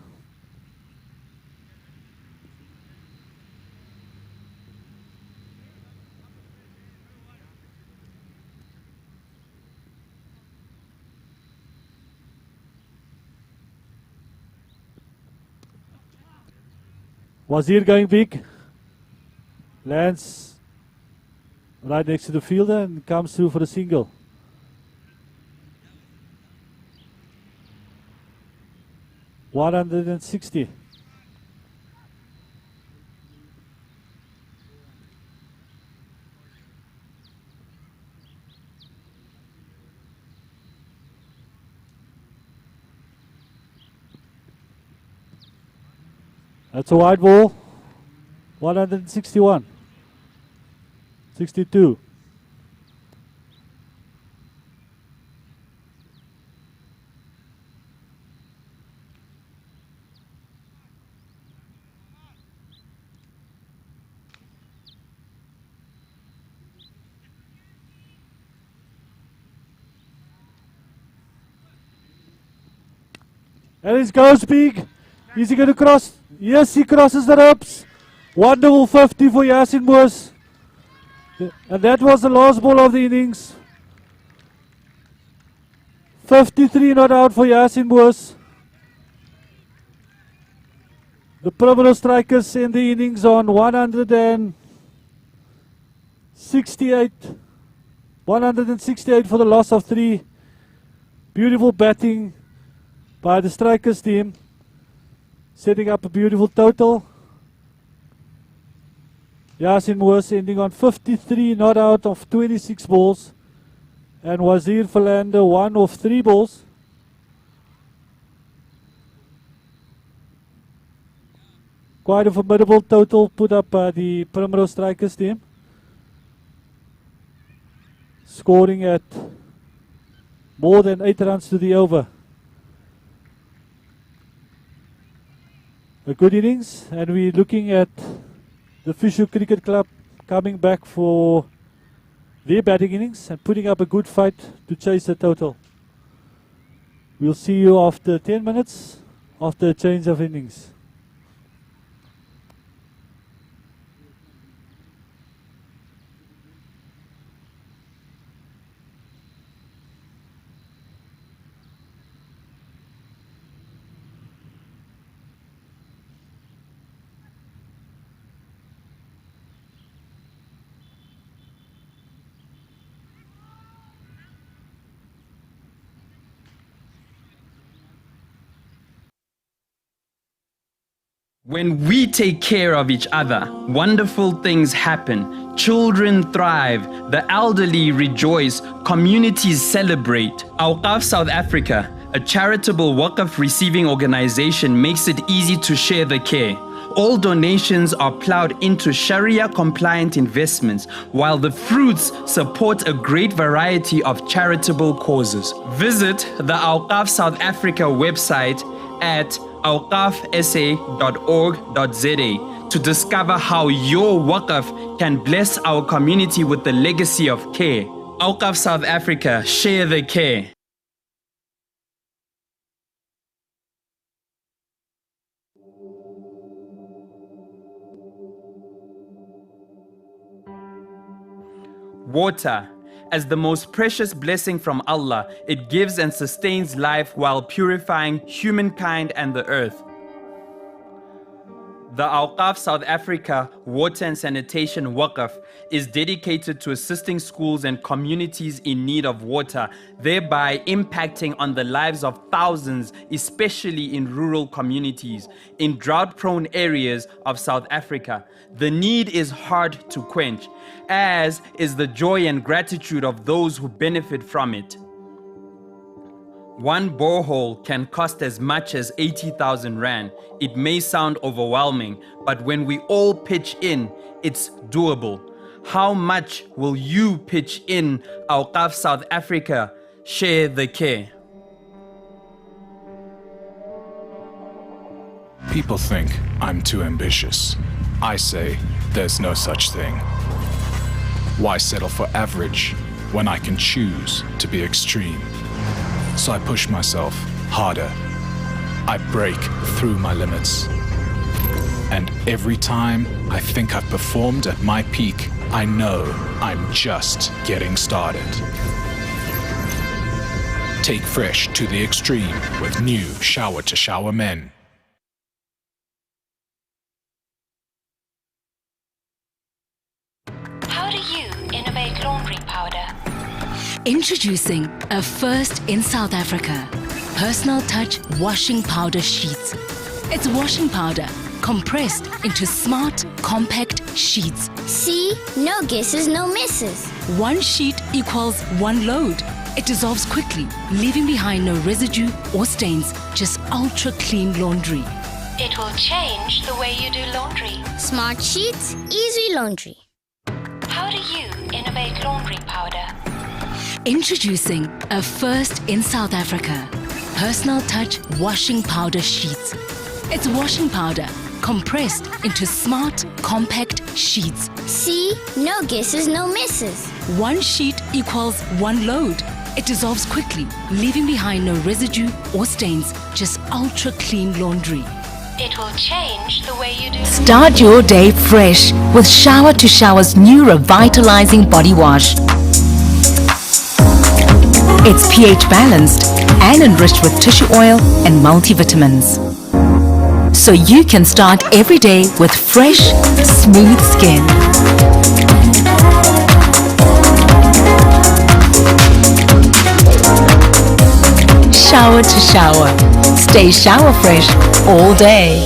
Wazir going big, lands right next to the fielder and comes through for a single. $160. That's a wide ball. 161. 62. And it goes big. Is he going to cross? Yes, he crosses the ropes. Wonderful 50 for Yasin Moos. And that was the last ball of the innings. 53 not out for Yasin Boas. The Primrose Strikers in the innings on 168. 168 for the loss of 3. Beautiful batting by the Strikers team, setting up a beautiful total. Yasin Boas ending on 53 not out of 26 balls. And Wazir Philander 1 of 3 balls. Quite a formidable total put up by the Primrose Strikers team. Scoring at more than 8 runs to the over. A good innings, and we're looking at the Fischer Cricket Club coming back for their batting innings and putting up a good fight to chase the total. We'll see you after 10 minutes after a change of innings. When we take care of each other, wonderful things happen. Children thrive, the elderly rejoice, communities celebrate. Awqaf South Africa, a charitable Awqaf receiving organization, makes it easy to share the care. All donations are plowed into Sharia-compliant investments, while the fruits support a great variety of charitable causes. Visit the Awqaf South Africa website at awqafsa.org.za to discover how your Waqf can bless our community with the legacy of care. Awqaf South Africa, share the care. Water. As the most precious blessing from Allah, it gives and sustains life while purifying humankind and the earth. The Awqaf South Africa Water and Sanitation Waqf is dedicated to assisting schools and communities in need of water, thereby impacting on the lives of thousands, especially in rural communities, in drought-prone areas of South Africa. The need is hard to quench, as is the joy and gratitude of those who benefit from it. One borehole can cost as much as 80,000 Rand. It may sound overwhelming, but when we all pitch in, it's doable. How much will you pitch in? Awqaf South Africa, share the care. People think I'm too ambitious. I say there's no such thing. Why settle for average when I can choose to be extreme? So I push myself harder. I break through my limits. And every time I think I've performed at my peak, I know I'm just getting started. Take fresh to the extreme with new Shower to Shower Men. How do you innovate laundry powder? Introducing a first in South Africa, Personal Touch Washing Powder Sheets. It's washing powder compressed into smart, compact sheets. See? No guesses, no misses. One sheet equals one load. It dissolves quickly, leaving behind no residue or stains, just ultra clean laundry. It will change the way you do laundry. Smart sheets, easy laundry. How do you innovate laundry powder? Introducing a first in South Africa, Personal Touch Washing Powder Sheets. It's washing powder compressed into smart, compact sheets. See? No guesses, no misses. One sheet equals one load. It dissolves quickly, leaving behind no residue or stains, just ultra clean laundry. It will change the way you do. Start your day fresh with Shower to Shower's new revitalizing body wash. It's pH balanced and enriched with tissue oil and multivitamins, so you can start every day with fresh, smooth skin. Shower to Shower. Stay shower fresh all day.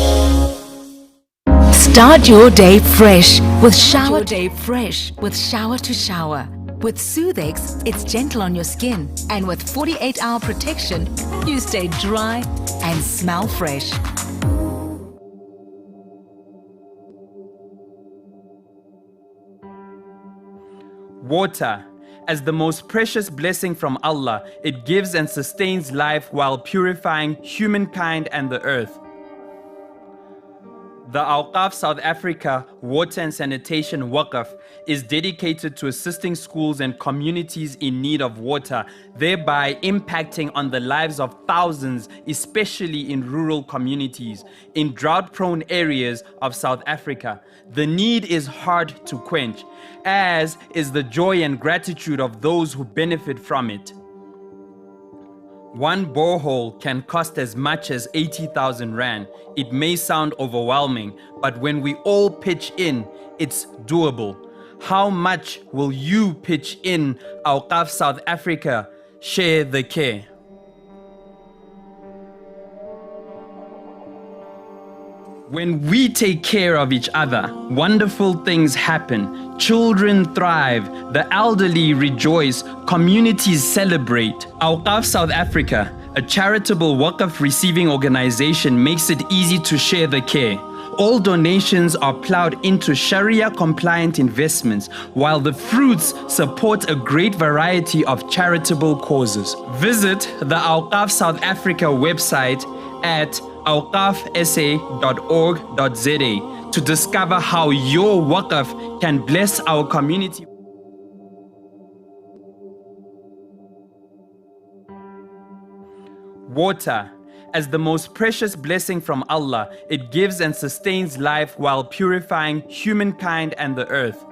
Start your day fresh with Shower to Shower. With Soothex, it's gentle on your skin, and with 48-hour protection, you stay dry and smell fresh. Water. As the most precious blessing from Allah, it gives and sustains life while purifying humankind and the earth. The Awqaf South Africa Water and Sanitation Awqaf is dedicated to assisting schools and communities in need of water, thereby impacting on the lives of thousands, especially in rural communities, in drought-prone areas of South Africa. The need is hard to quench, as is the joy and gratitude of those who benefit from it. One borehole can cost as much as 80,000 Rand. It may sound overwhelming, but when we all pitch in, it's doable. How much will you pitch in? Awqaf South Africa, share the care. When we take care of each other, wonderful things happen. Children thrive, the elderly rejoice, communities celebrate. Awqaf South Africa, a charitable Waqf receiving organization, makes it easy to share the care. All donations are plowed into Sharia-compliant investments, while the fruits support a great variety of charitable causes. Visit the Awqaf South Africa website at awqafsa.org.za to discover how your Waqf can bless our community. Water. As the most precious blessing from Allah, it gives and sustains life while purifying humankind and the earth.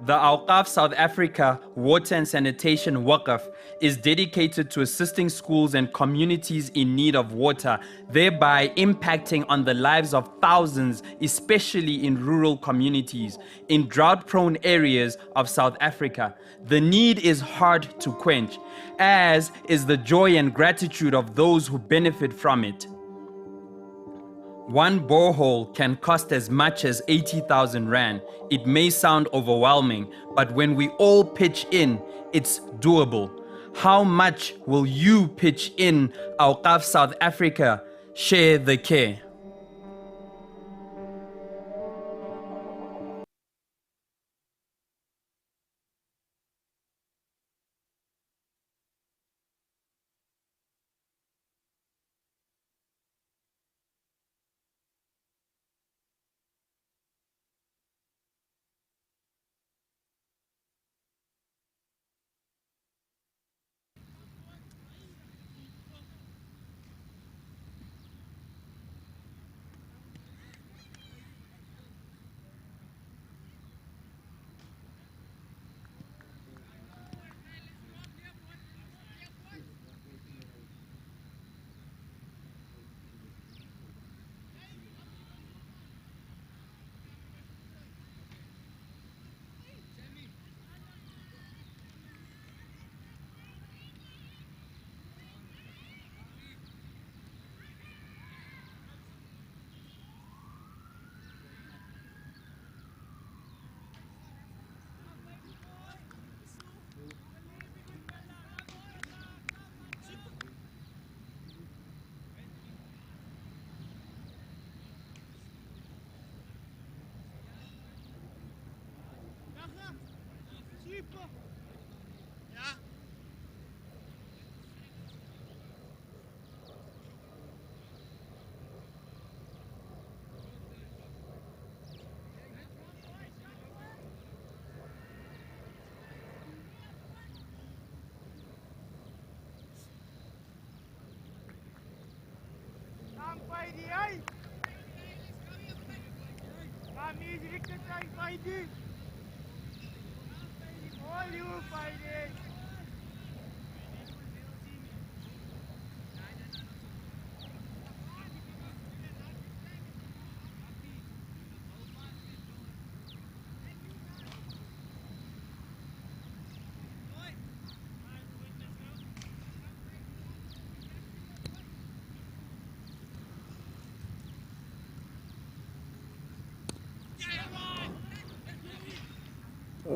The Awqaf South Africa Water and Sanitation Awqaf is dedicated to assisting schools and communities in need of water, thereby impacting on the lives of thousands, especially in rural communities, in drought-prone areas of South Africa. The need is hard to quench, as is the joy and gratitude of those who benefit from it. One borehole can cost as much as 80,000 Rand. It may sound overwhelming, but when we all pitch in, it's doable. How much will you pitch in? Awqaf South Africa, share the care.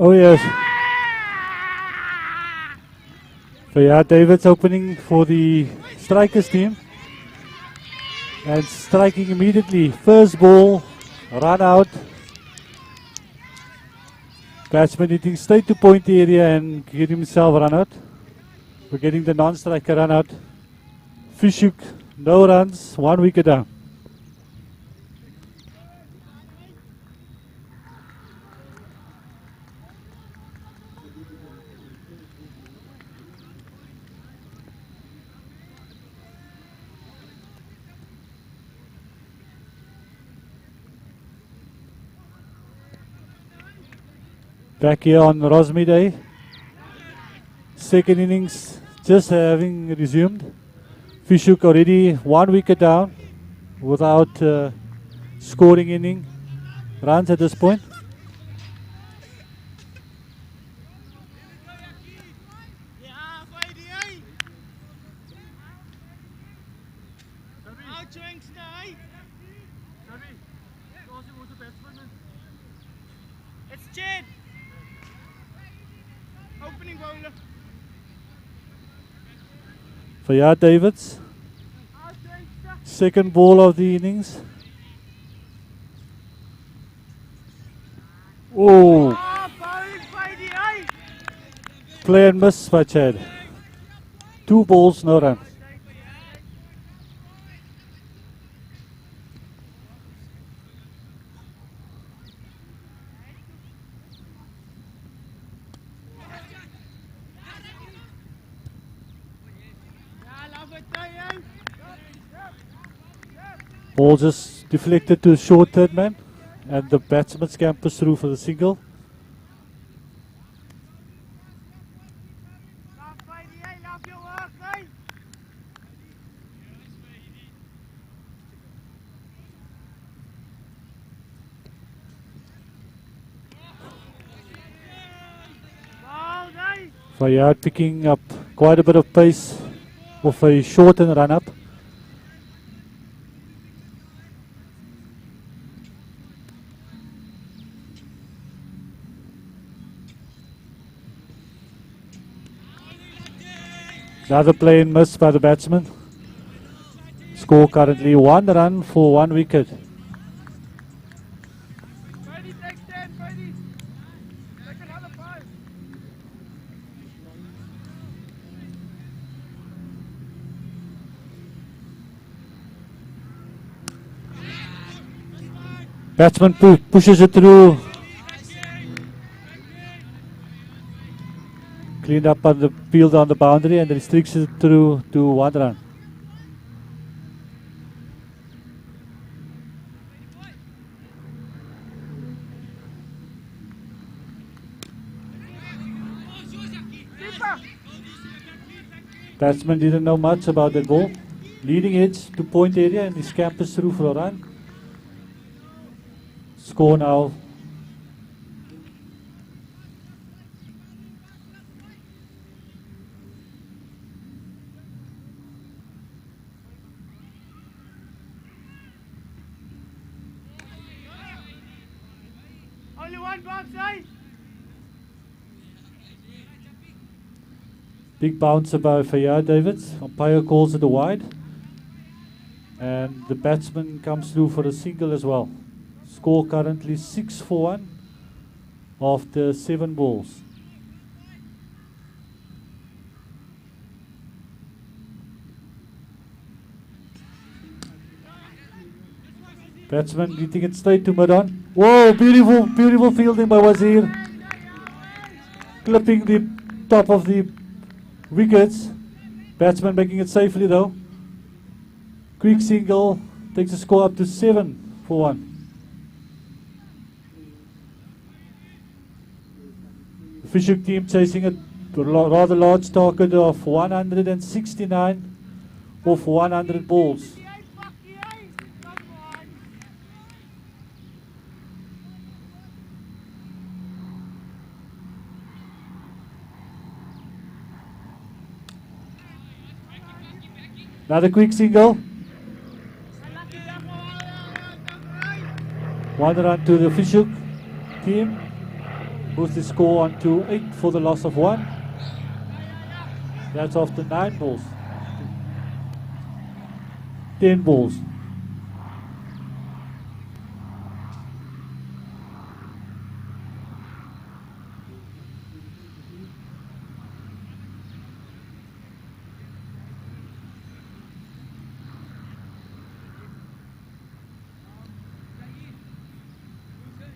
Oh yes. Fayad Davids opening for the Strikers team. And striking immediately. First ball, run out. Batsman hitting straight to point area and getting himself run out. We're getting the non-striker run out. Fischer, no runs, 1 wicket down. Back here on Rosmi Day. Second innings just having resumed. Fischer already 1 wicket down without scoring any runs at this point. It's Jed. Opening bowler. Fayad Davids. Second ball of the innings. Oh. Play and miss by Chad. 2 balls, no run. Ball just deflected to the short third man, and the batsman scampers through for the single. Fayad picking up quite a bit of pace of a shortened run up. Another play and miss by the batsman. Score currently 1 run for 1 wicket. Batsman pushes it through. Cleaned up on the field on the boundary and restricts it through to 1 run. Batsman didn't know much about that ball. Leading edge to point area and he scampers through for a run. Score now. Only one box, eh? Big bouncer by Fayad Davids. Umpire calls it a wide. And the batsman comes through for a single as well. Score currently 6 for 1 after 7 balls. Batsman hitting it straight to mid on. Whoa, beautiful, beautiful fielding by Wazir. Clipping the top of the wickets. Batsman making it safely though. Quick single. Takes the score up to 7-1. The Fisher team chasing a rather large target of 169 off 100 balls. Another quick single. One run to the Fisher team. Boosts the score on to 8 for the loss of 1. That's after 9 balls. 10 balls.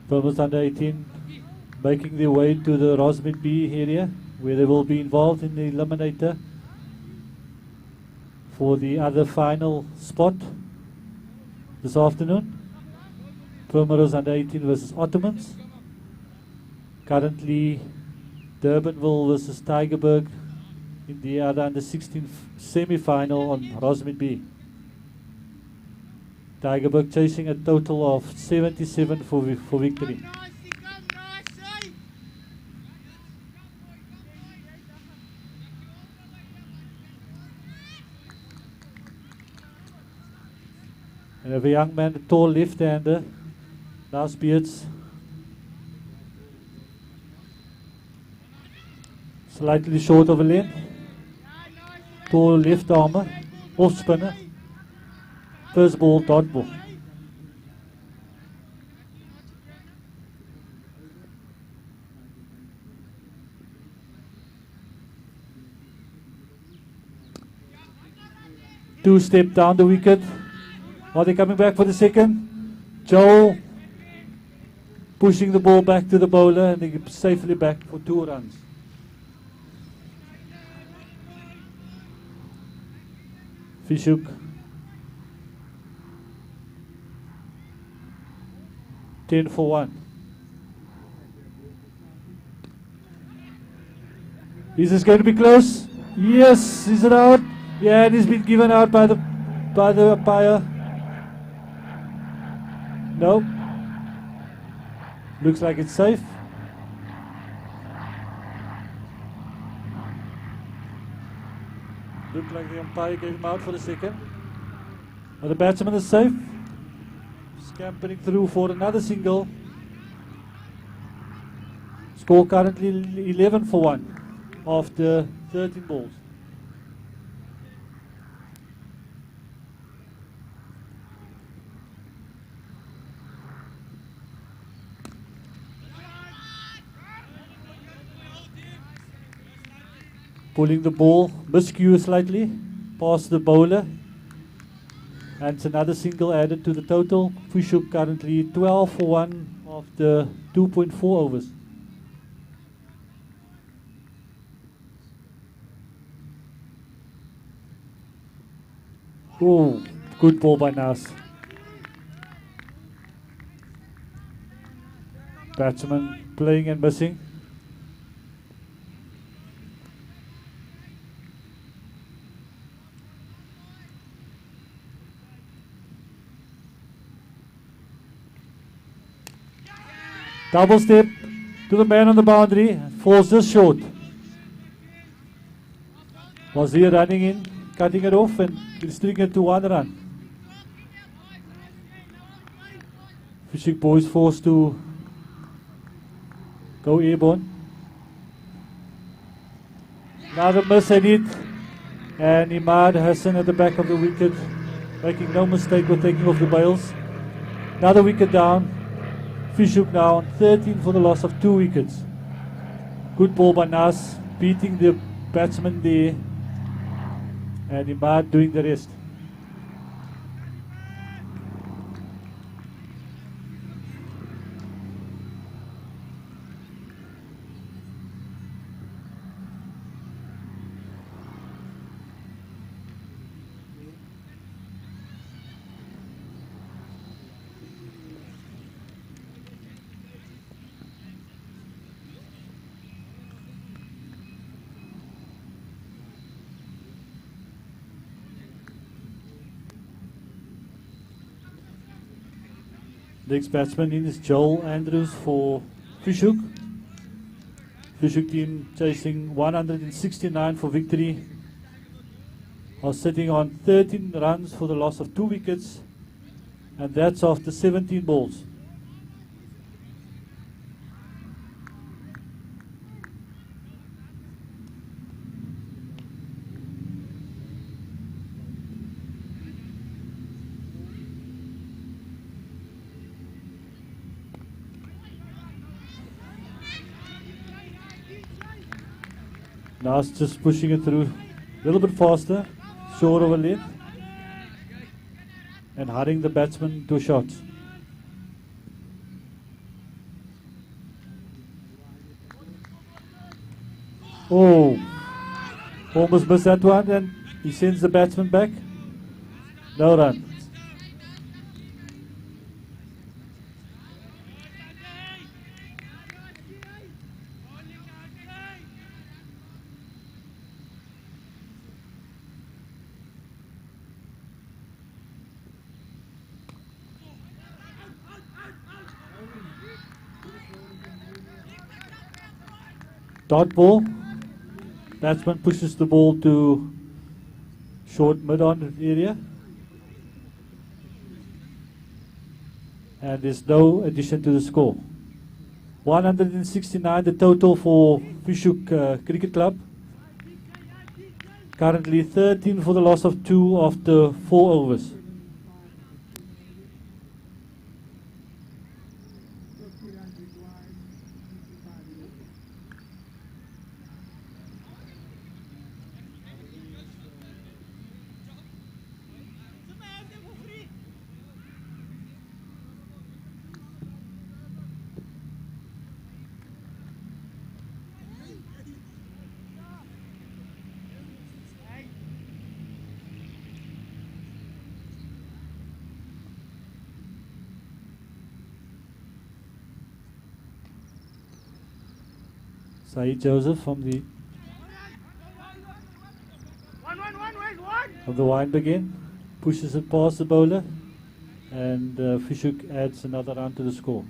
Primrose under 18 making their way to the Rosemid B area, where they will be involved in the eliminator for the other final spot this afternoon. Primrose under 18 versus Ottomans. Currently Durbanville versus Tygerberg in the other under 16 semi-final on Rosemid B. Tygerberg chasing a total of 77 for victory. And we have a young man, a tall left-hander, nice beards. Slightly short of a length. Tall left armer, off spinner. First ball, dot ball. Two step down the wicket. Are they coming back for the second? Joel pushing the ball back to the bowler, and they get safely back for 2 runs. Fisher 10 for 1. Is this going to be close? Yes, is it out? Yeah, it has been given out by the umpire. No. Looks like it's safe. Looked like the umpire gave him out for the second. But the batsman is safe. Scampering through for another single. Score currently 11 for 1 after 13 balls. Pulling the ball miscue slightly past the bowler, and it's another single added to the total. Fisher currently 12 for 1 after 2.4 overs. Oh, good ball by Nas. Batsman playing and missing. Double step to the man on the boundary, falls just short. Was he running in, cutting it off and restricting it to 1 run. Fishing boys forced to go airborne. Another miss at it, and Imad Hassan at the back of the wicket, making no mistake with taking off the bails. Another wicket down. Fisher now on 13 for the loss of 2 wickets. Good ball by Nas, beating the batsman there, and Imad doing the rest. Next batsman in is Joel Andrews for Fisher. Fisher team chasing 169 for victory. Are sitting on 13 runs for the loss of 2 wickets, and that's after 17 balls. Now it's just pushing it through a little bit faster, short of a length, and hurrying the batsman to shots. Oh, almost missed that one, and he sends the batsman back. No run. Dot ball. Batsman pushes the ball to short mid-on area. And there's no addition to the score. 169 the total for Fisher Cricket Club. Currently 13 for the loss of 2 after 4 overs. Saeed Joseph from the wind again, pushes it past the bowler, and Fisher adds another run to the score.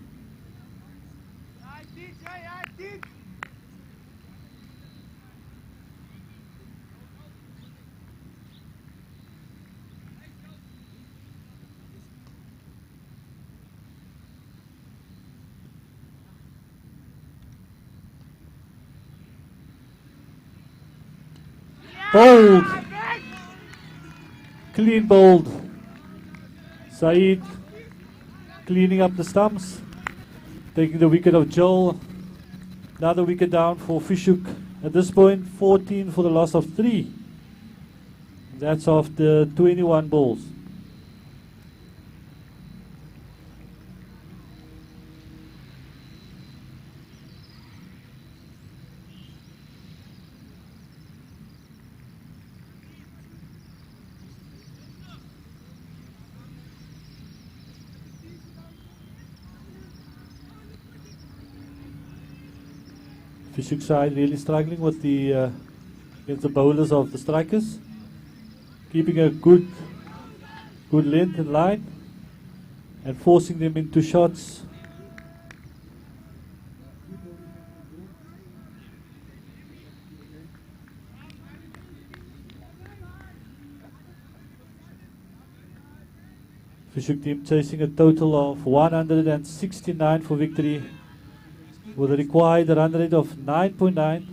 Bowled. Clean bowled. Saeed cleaning up the stumps, taking the wicket of Joel. Another wicket down for Fisher. At this point, 14 for the loss of 3. That's after 21 balls. Fisher side really struggling with the against the bowlers of the Strikers, keeping a good length and line and forcing them into shots. Fisher team chasing a total of 169 for victory, with a required run rate of 9.9,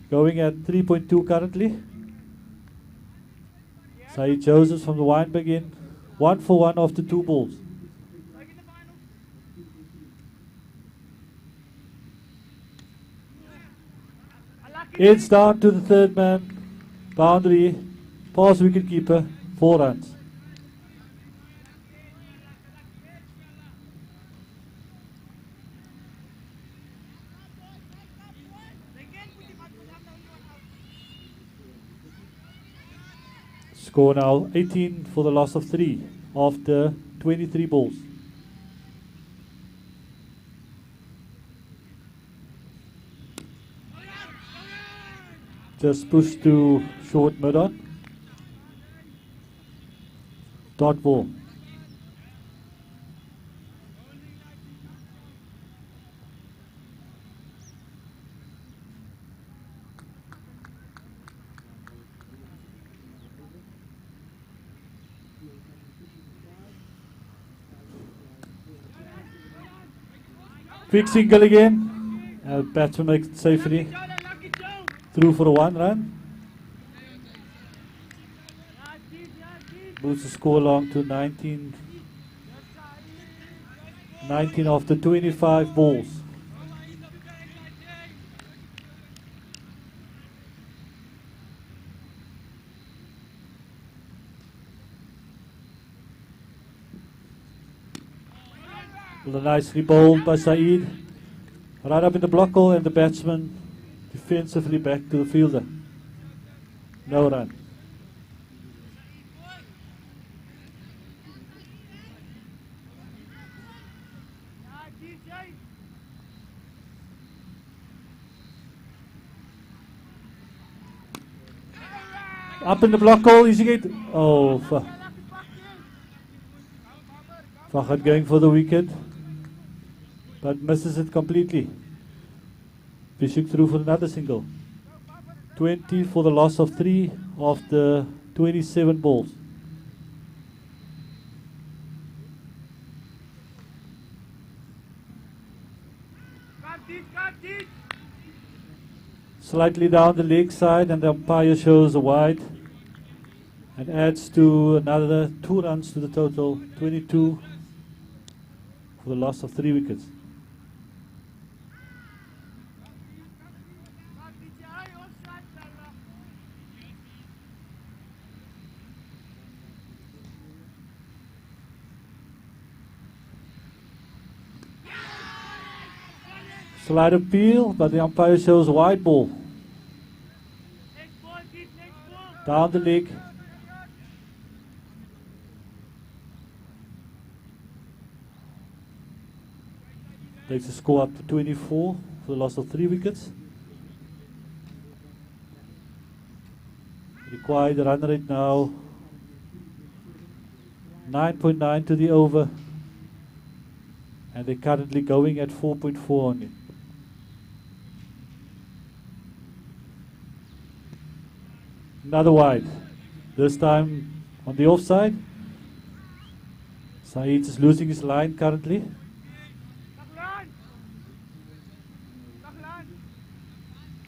going at 3.2 currently. Saeed Joseph from the wind begin, 1 for 1 after 2 balls. It's down to the third man, boundary, past wicket keeper, 4 runs. Score now 18 for the loss of 3 after 23 balls. Just push to short mid-on. Dot ball. Quick single again. Batsman makes it safely. Through for a 1 run. Moves the score along to 19 after 25 balls. Well, nicely bowled by Saeed. Right up in the block hole, and the batsman defensively back to the fielder. No run. Up in the block hole, easy gate. Oh, Fahad going for the wicket, but misses it completely. Fischer through for another single. 20 for the loss of 3 of the 27 balls. Slightly down the leg side, and the umpire shows a wide and adds to another 2 runs to the total. 22 for the loss of 3 wickets. Slight appeal, but the umpire shows a wide ball. Down the leg. Takes the score up to 24 for the loss of 3 wickets. Required run rate now 9.9 to the over, and they're currently going at 4.4 only. Another wide, this time on the offside. Saeed is losing his line currently.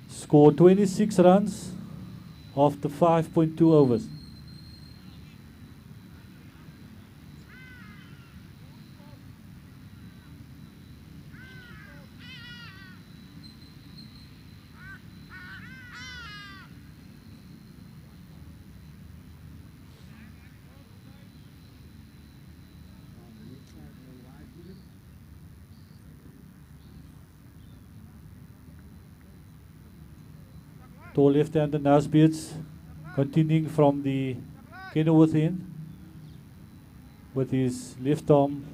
Score 26 runs after 5.2 overs. Tall left-hander Nasbeards continuing from the Kenilworth end with his left arm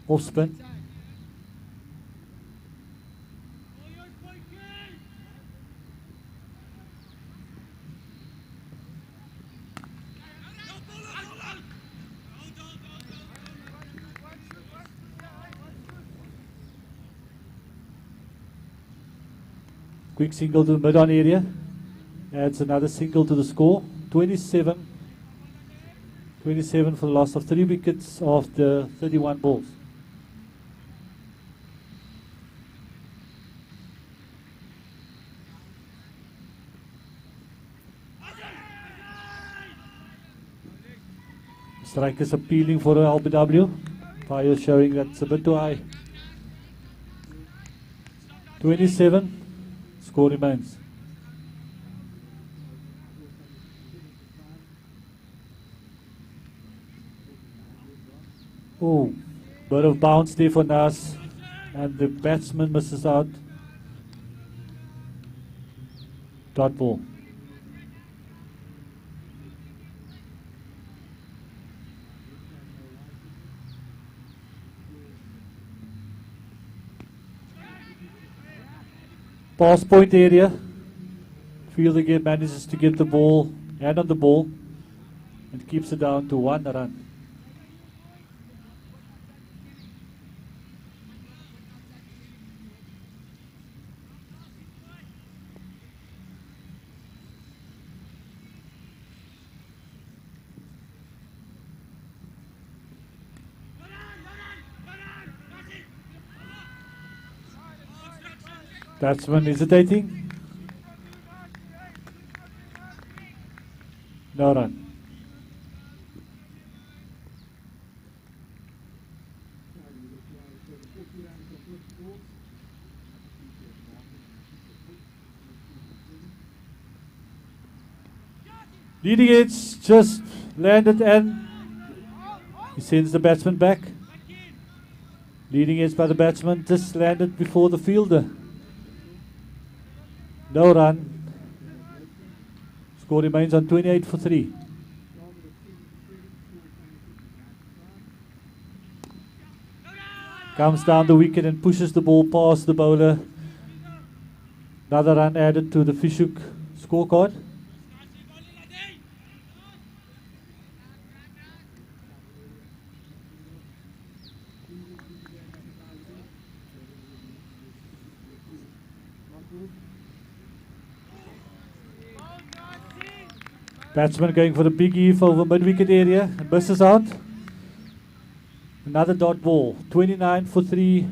off spin. Quick single to the mid-on area. Adds another single to the score. 27 for the loss of 3 wickets after 31 balls. Strikers appealing for an LBW. Fire showing that's a bit too high. 27. Score remains. Oh, bit of bounce there for Nas, and the batsman misses out. Dot ball. Pass point area. Field again manages to get the ball, hand on the ball, and keeps it down to 1 run. Batsman hesitating. No run. Leading edge just landed and he sends the batsman back. Leading edge by the batsman just landed before the fielder. No run. Score remains on 28 for 3. Comes down the wicket and pushes the ball past the bowler. Another run added to the Fischer scorecard. Batsman going for the big heave over mid-wicket area and misses out. Another dot ball. 29 for 3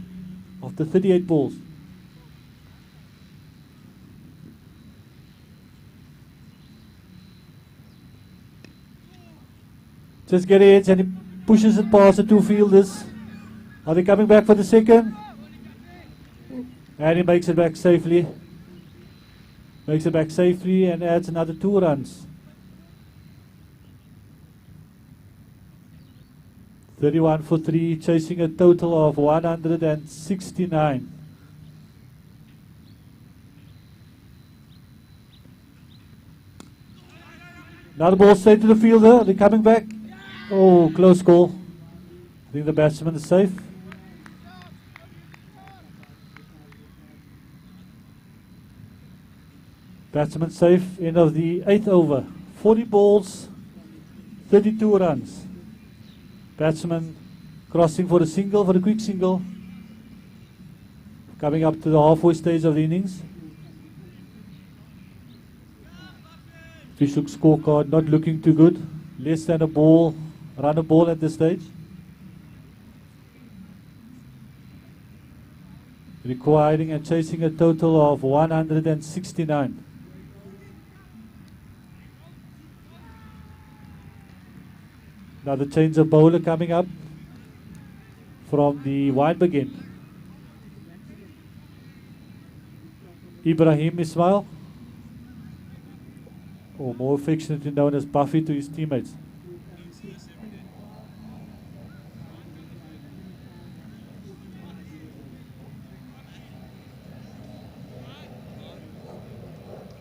of the 38 balls. Just get edge and he pushes it past the two fielders. Are they coming back for the second? And he makes it back safely. Makes it back safely and adds another 2 runs. 31 for 3, chasing a total of 169. Another ball straight to the fielder. They're coming back. Oh, close call. I think the batsman is safe. Batsman safe. End of the 8th over. 40 balls, 32 runs. Batsman crossing for a single, for a quick single. Coming up to the halfway stage of the innings. Fischer scorecard not looking too good. Less than a ball, run a ball at this stage. Requiring and chasing a total of 169. Another change of bowler coming up from the Weinberg end. Ibrahim Ismail, or more affectionately known as Buffy to his teammates.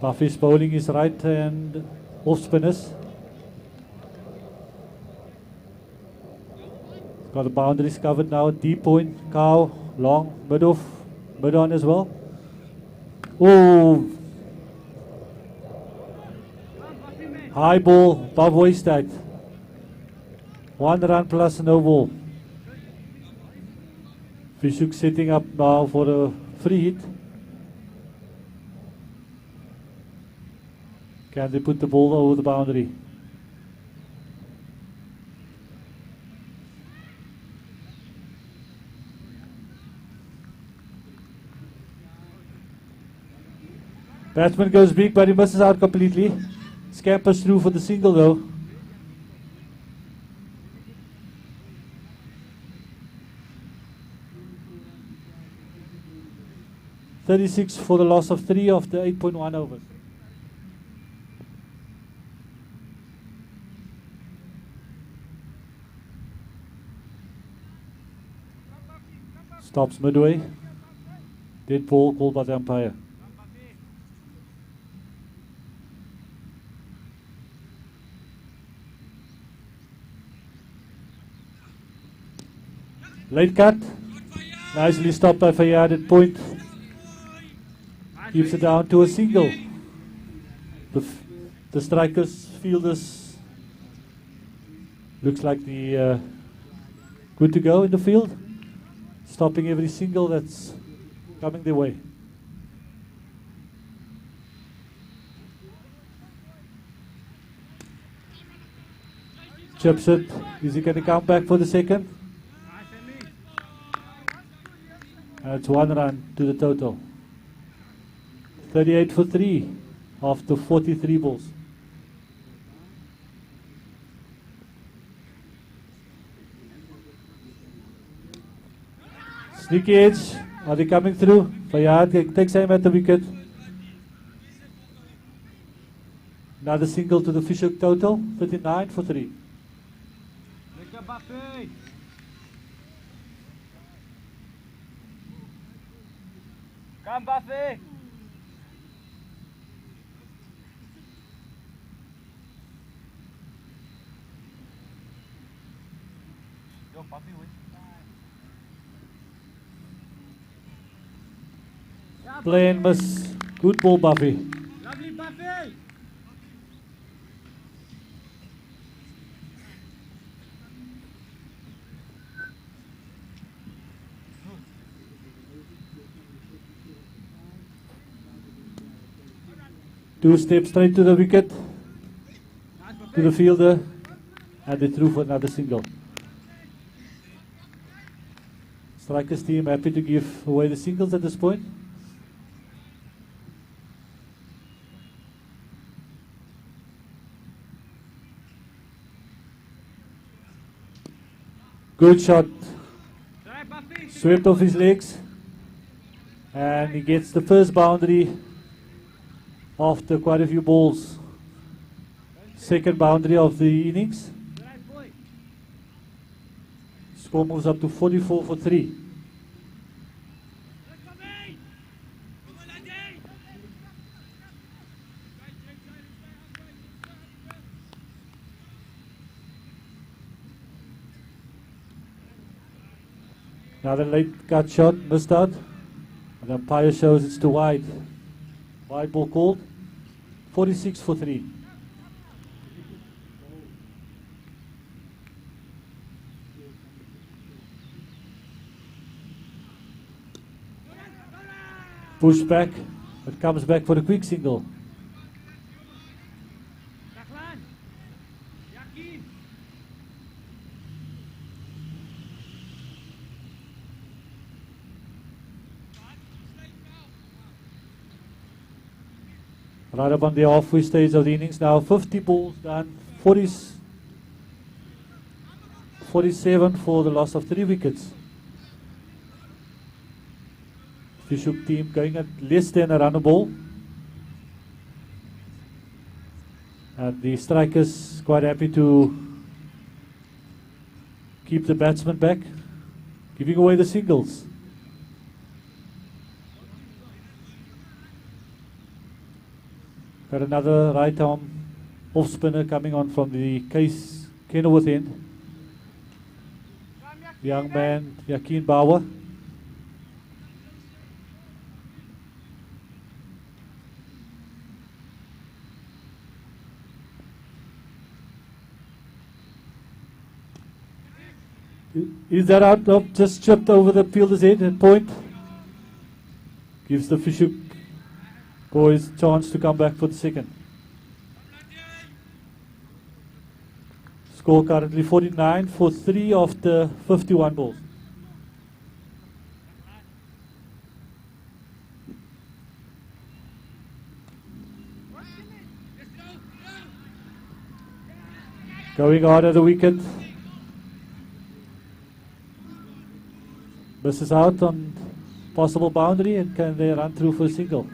Buffy's bowling his right hand off spinners. Got the boundaries covered now. Deep point, cow, long, mid off, mid on as well. Oh! High ball, above waist height. 1 run plus no ball. Fischer setting up now for a free hit. Can they put the ball over the boundary? Batsman goes big, but he misses out completely. Scampers through for the single though. .36 for the loss of 3 of the 8.1 overs. Stops midway. Dead ball called by the umpire. Late cut. Nicely stopped by Fayyad at point. Keeps it down to a single. The strikers, fielders, looks like the good to go in the field. Stopping every single that's coming their way. Chips it. Is he going to come back for the second? It's 1 run to the total. 38 for 3 after 43 balls. Sneaky edge. Are they coming through? Fayad takes aim at the wicket. Another single to the Fischer total. 39 for 3. Lekker Buffy. Come Buffy. Yo Buffy wait. Play and miss. Good ball, Buffy. Lovely Buffy. Two steps straight to the wicket, to the fielder, and they threw for another single. Strikers team happy to give away the singles at this point. Good shot. Swept off his legs, and he gets the first boundary after quite a few balls. Second boundary of the innings. Score moves up to 44 for 3. Another late cut shot, missed out. The umpire shows it's too wide. Wide ball called. 46 for 3. Push back, but comes back for a quick single. Right up on the halfway stage of the innings now. 50 balls done. 47 for the loss of 3 wickets. Fischer team going at less than a run a ball. And the strikers quite happy to keep the batsman back, giving away the singles. Got another right arm off spinner coming on from the Kenilworth end. Young man Yakin Bauer. Is that out of just chipped over the fielder's head at point? Gives the Fischer boys chance to come back for the second. Score currently 49 for 3 after 51 balls. Going hard at the wicket. Misses out on possible boundary, and can they run through for a single?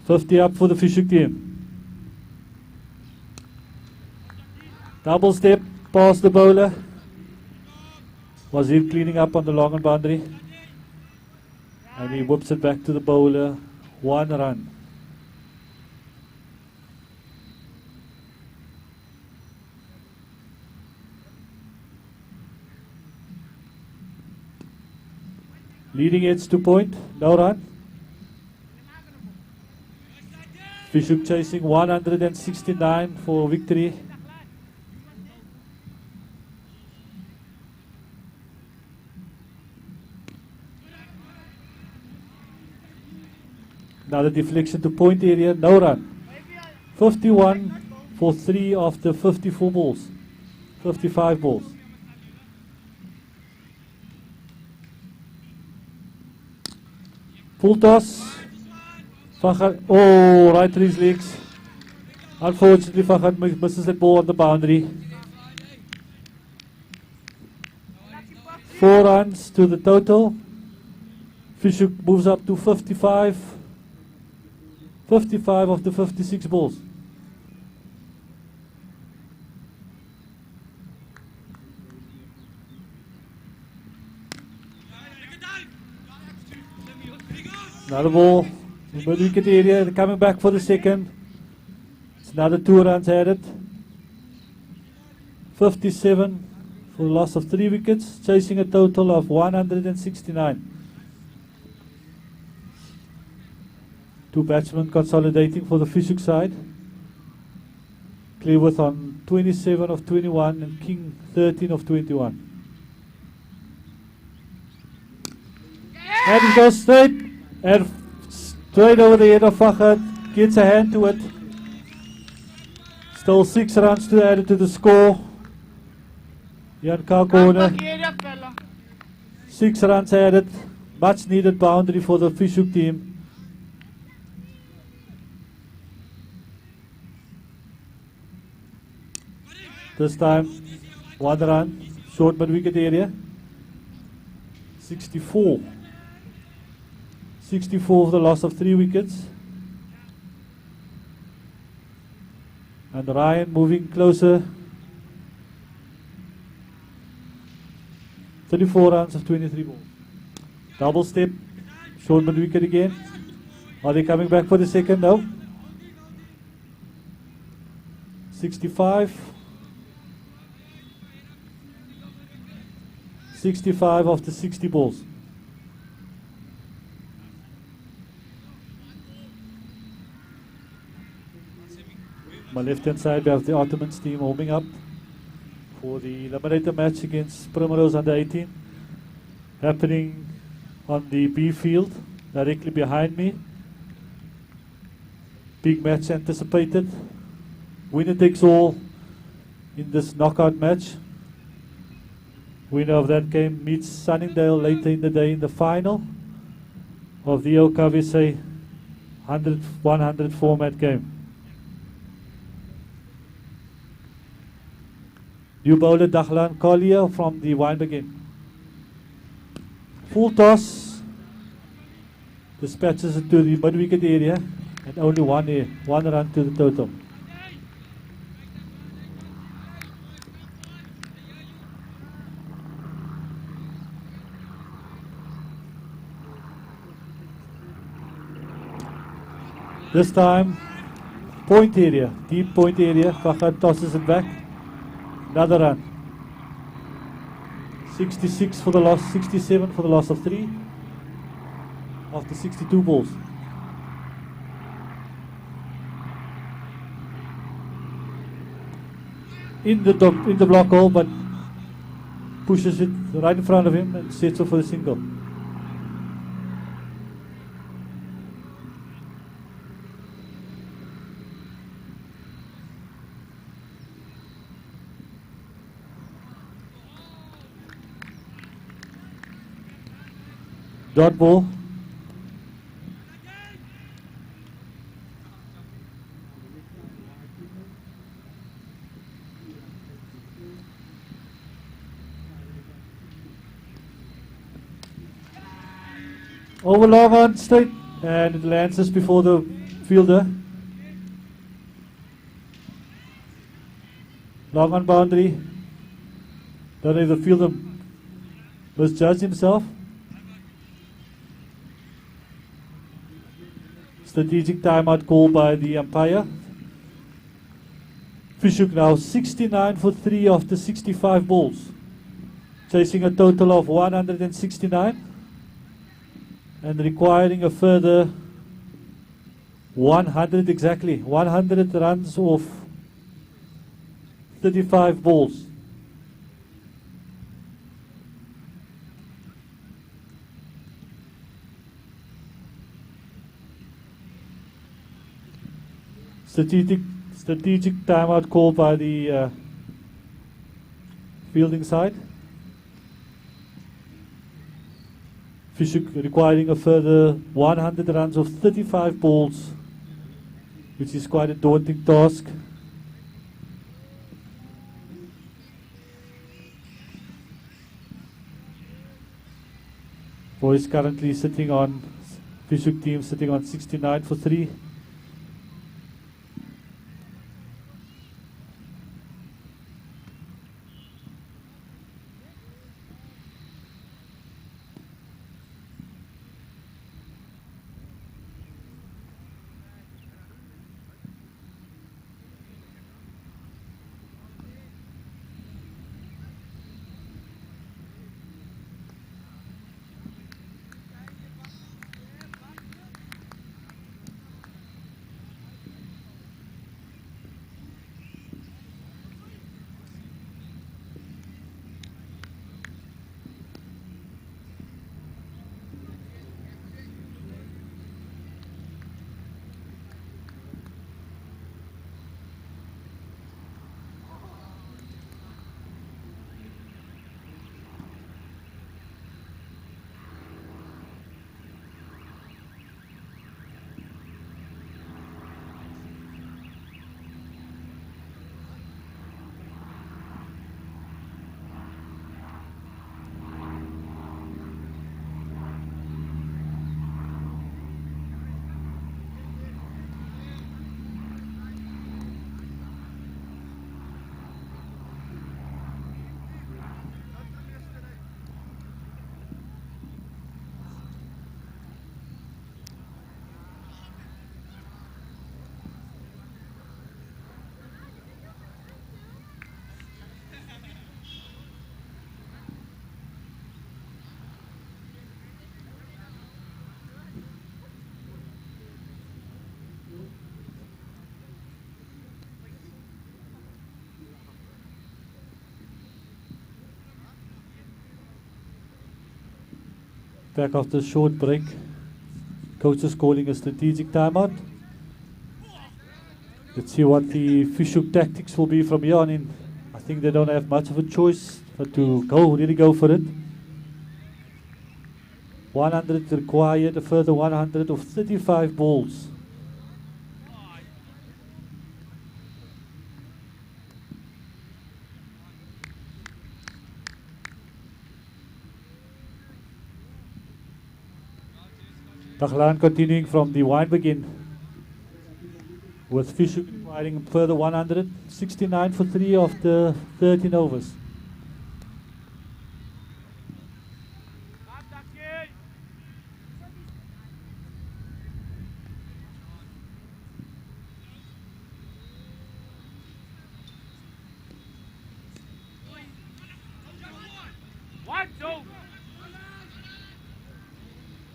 $50 up for the Fischer team. Double step past the bowler. Was he cleaning up on the long on boundary? And he whips it back to the bowler. 1 run. Leading edge to point, no run. Fischer chasing 169 for victory. Another deflection to point area, no run. 51 for 3 after 54 balls, 55 balls. Full toss. Fahad, oh, right to his legs. Unfortunately, Fahad misses the ball on the boundary. 4 runs to the total. Fischer moves up to 55. 55 of the 56 balls. Another ball in the mid-wicket area. They're coming back for the second. It's another 2 runs added. 57 for the loss of 3 wickets, chasing a total of 169. 2 batsmen consolidating for the Fischer side. Kenilworth on 27 of 21 and King 13 of 21. And it goes straight. And straight over the head of Fahad, gets a hand to it. Still 6 runs to add to the score. Yanka corner. 6 runs added. Much needed boundary for the Fischer team. This time 1 run, short mid-wicket area. 64. 64 for the loss of 3 wickets. And Ryan moving closer. 34 runs of 23 balls. Double step, short mid-wicket again. Are they coming back for the second? No. 65. 65 of the 60 balls. My left hand side, we have the Ottomans team warming up for the eliminator match against Primrose under 18, happening on the B field directly behind me. Big match anticipated. Winner takes all in this knockout match. Winner of that game meets Sunningdale later in the day in the final of the Awqaf 100 format game. New bowler Dahlan Collier from the Wynberg. Full toss. Dispatches it to the mid-wicket area and only 1 run to the total. This time, point area, deep point area. Fahad tosses it back. Another run. 66 for the loss, 67 for the loss of 3 after 62 balls. In the block hole, but pushes it right in front of him and sets off for the single. Dot ball. Over long on straight, and it lands just before the fielder. Long on boundary. Don't know if the fielder misjudged himself. Strategic timeout call by the umpire. Fischer now 69 for 3 after 65 balls. Chasing a total of 169. And requiring a further 100 exactly. 100 runs off 35 balls. Strategic timeout call by the fielding side. Fischer requiring a further 100 runs of 35 balls, which is quite a daunting task. Boys currently sitting on, Fischer team sitting on 69 for 3. Back after a short break. Coach is calling a strategic timeout. Let's see what the Fischer tactics will be from here on in. I think they don't have much of a choice but to really go for it. 100 required, a further 100 of 35 balls. Daglaan continuing from the Wynberg with Fischer requiring a further 169 for 3 after 13 overs.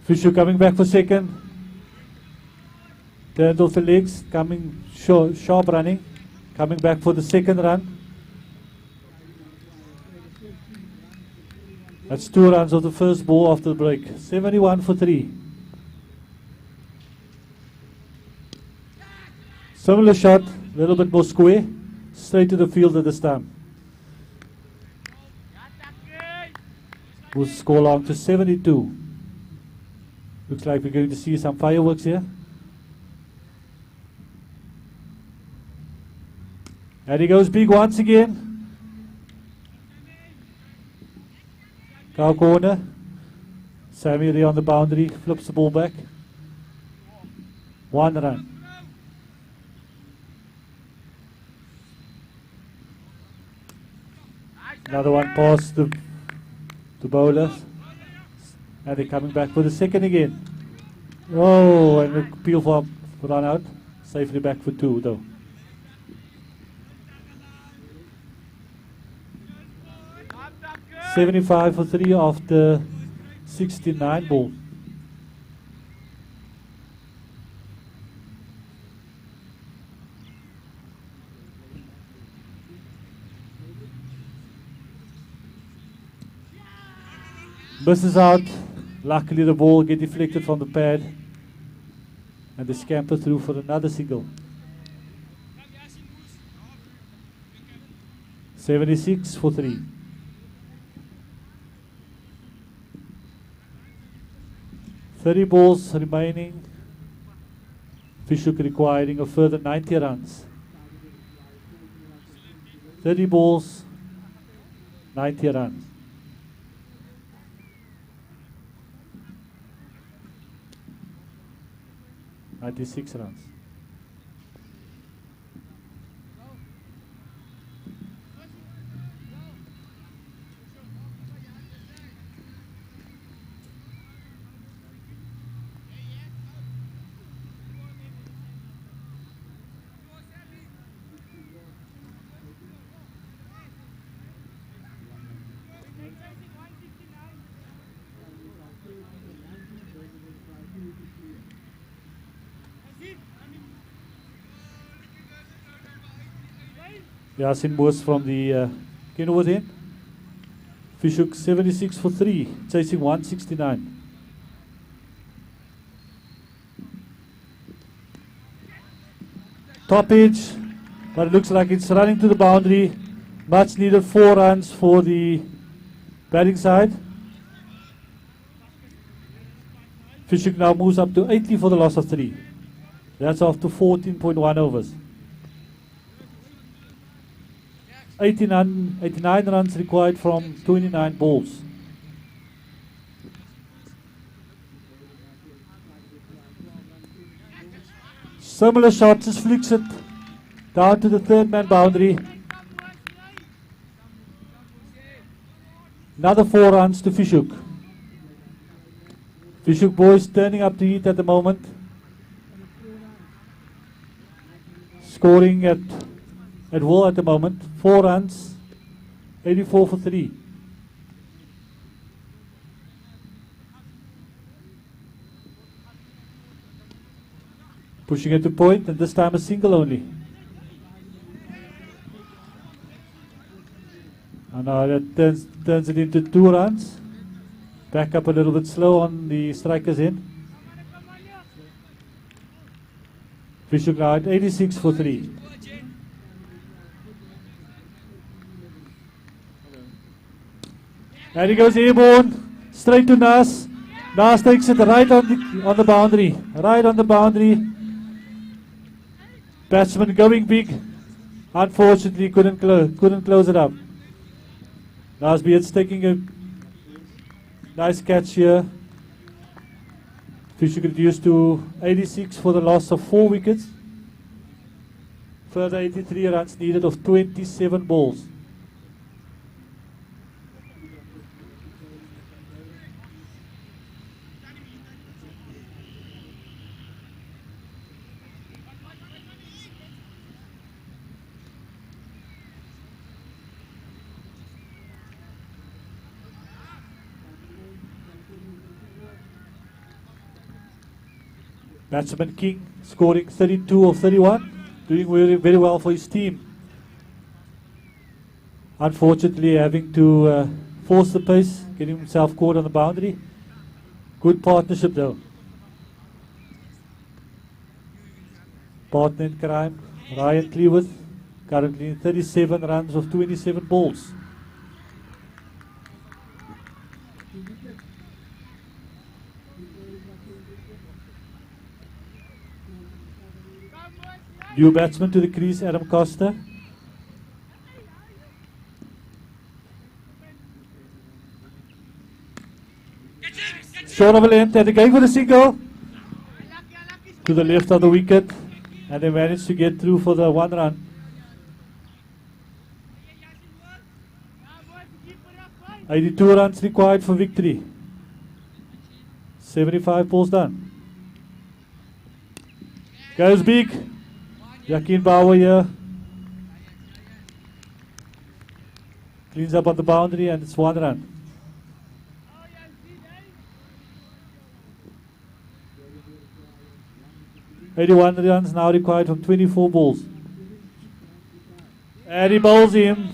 Fischer coming back for second. Turned off the legs, coming sharp running. Coming back for the second run. That's 2 runs of the first ball after the break. 71 for 3. Similar shot, a little bit more square. Straight to the fielder this time. We'll score along to 72. Looks like we're going to see some fireworks here. And he goes big once again. Cow corner. Sammy there on the boundary, flips the ball back. 1 run. Another one past the bowler. And they're coming back for the second again. Oh, and the appeal for run out. Safely back for 2 though. $75 for 3 after 69 ball. Misses out. Luckily the ball get deflected from the pad. And they scamper through for another single. 76 for 3. 30 balls remaining. Fischer requiring a further 90 runs. 30 balls, 90 runs. Six runs. Yasin Boos from the Kenilworth end. Fischer 76 for 3, chasing 169. Top edge, but it looks like it's running to the boundary. Much needed 4 runs for the batting side. Fischer now moves up to 80 for the loss of 3. That's after 14.1 overs. 89 runs required from 29 balls. Similar shot, just flicks it down to the third man boundary. Another 4 runs to Fischer. Fischer boys turning up the heat at the moment. Scoring at will at the moment. 4 runs, 84 for 3. Pushing it to point, and this time a single only. And now that turns it into 2 runs. Back up a little bit slow on the strikers end. Fischer now at 86 for 3. And he goes airborne, straight to Nas. Nas takes it right on the boundary. Right on the boundary. Batsman going big. Unfortunately couldn't close it up. Nas Beards taking a nice catch here. Fischer reduced to 86 for the loss of 4 wickets. Further 83 runs needed of 27 balls. Batsman King scoring 32 of 31, doing very, very well for his team. Unfortunately having to force the pace, getting himself caught on the boundary. Good partnership though. Partner in crime, Ryan Cleworth, currently 37 runs of 27 balls. New batsman to the crease, Adam Costa. Short of a length, and they're going for the single. To the left of the wicket, and they managed to get through for the 1 run. 82 runs required for victory. 75 balls done. Goes big. Yakin Bauer here. Cleans up on the boundary, and it's 1 run. "81 runs now required from 24 balls. And he bowls him.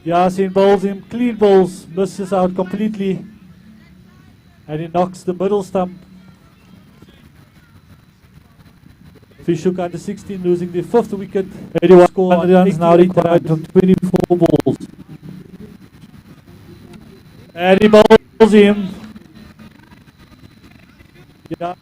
Yasin bowls him. Clean bowls. Misses out completely. And he knocks the middle stump. Fischer under 16 losing the 5th wicket. 81 runs now required from 24 balls. And he bowls him. Yeah.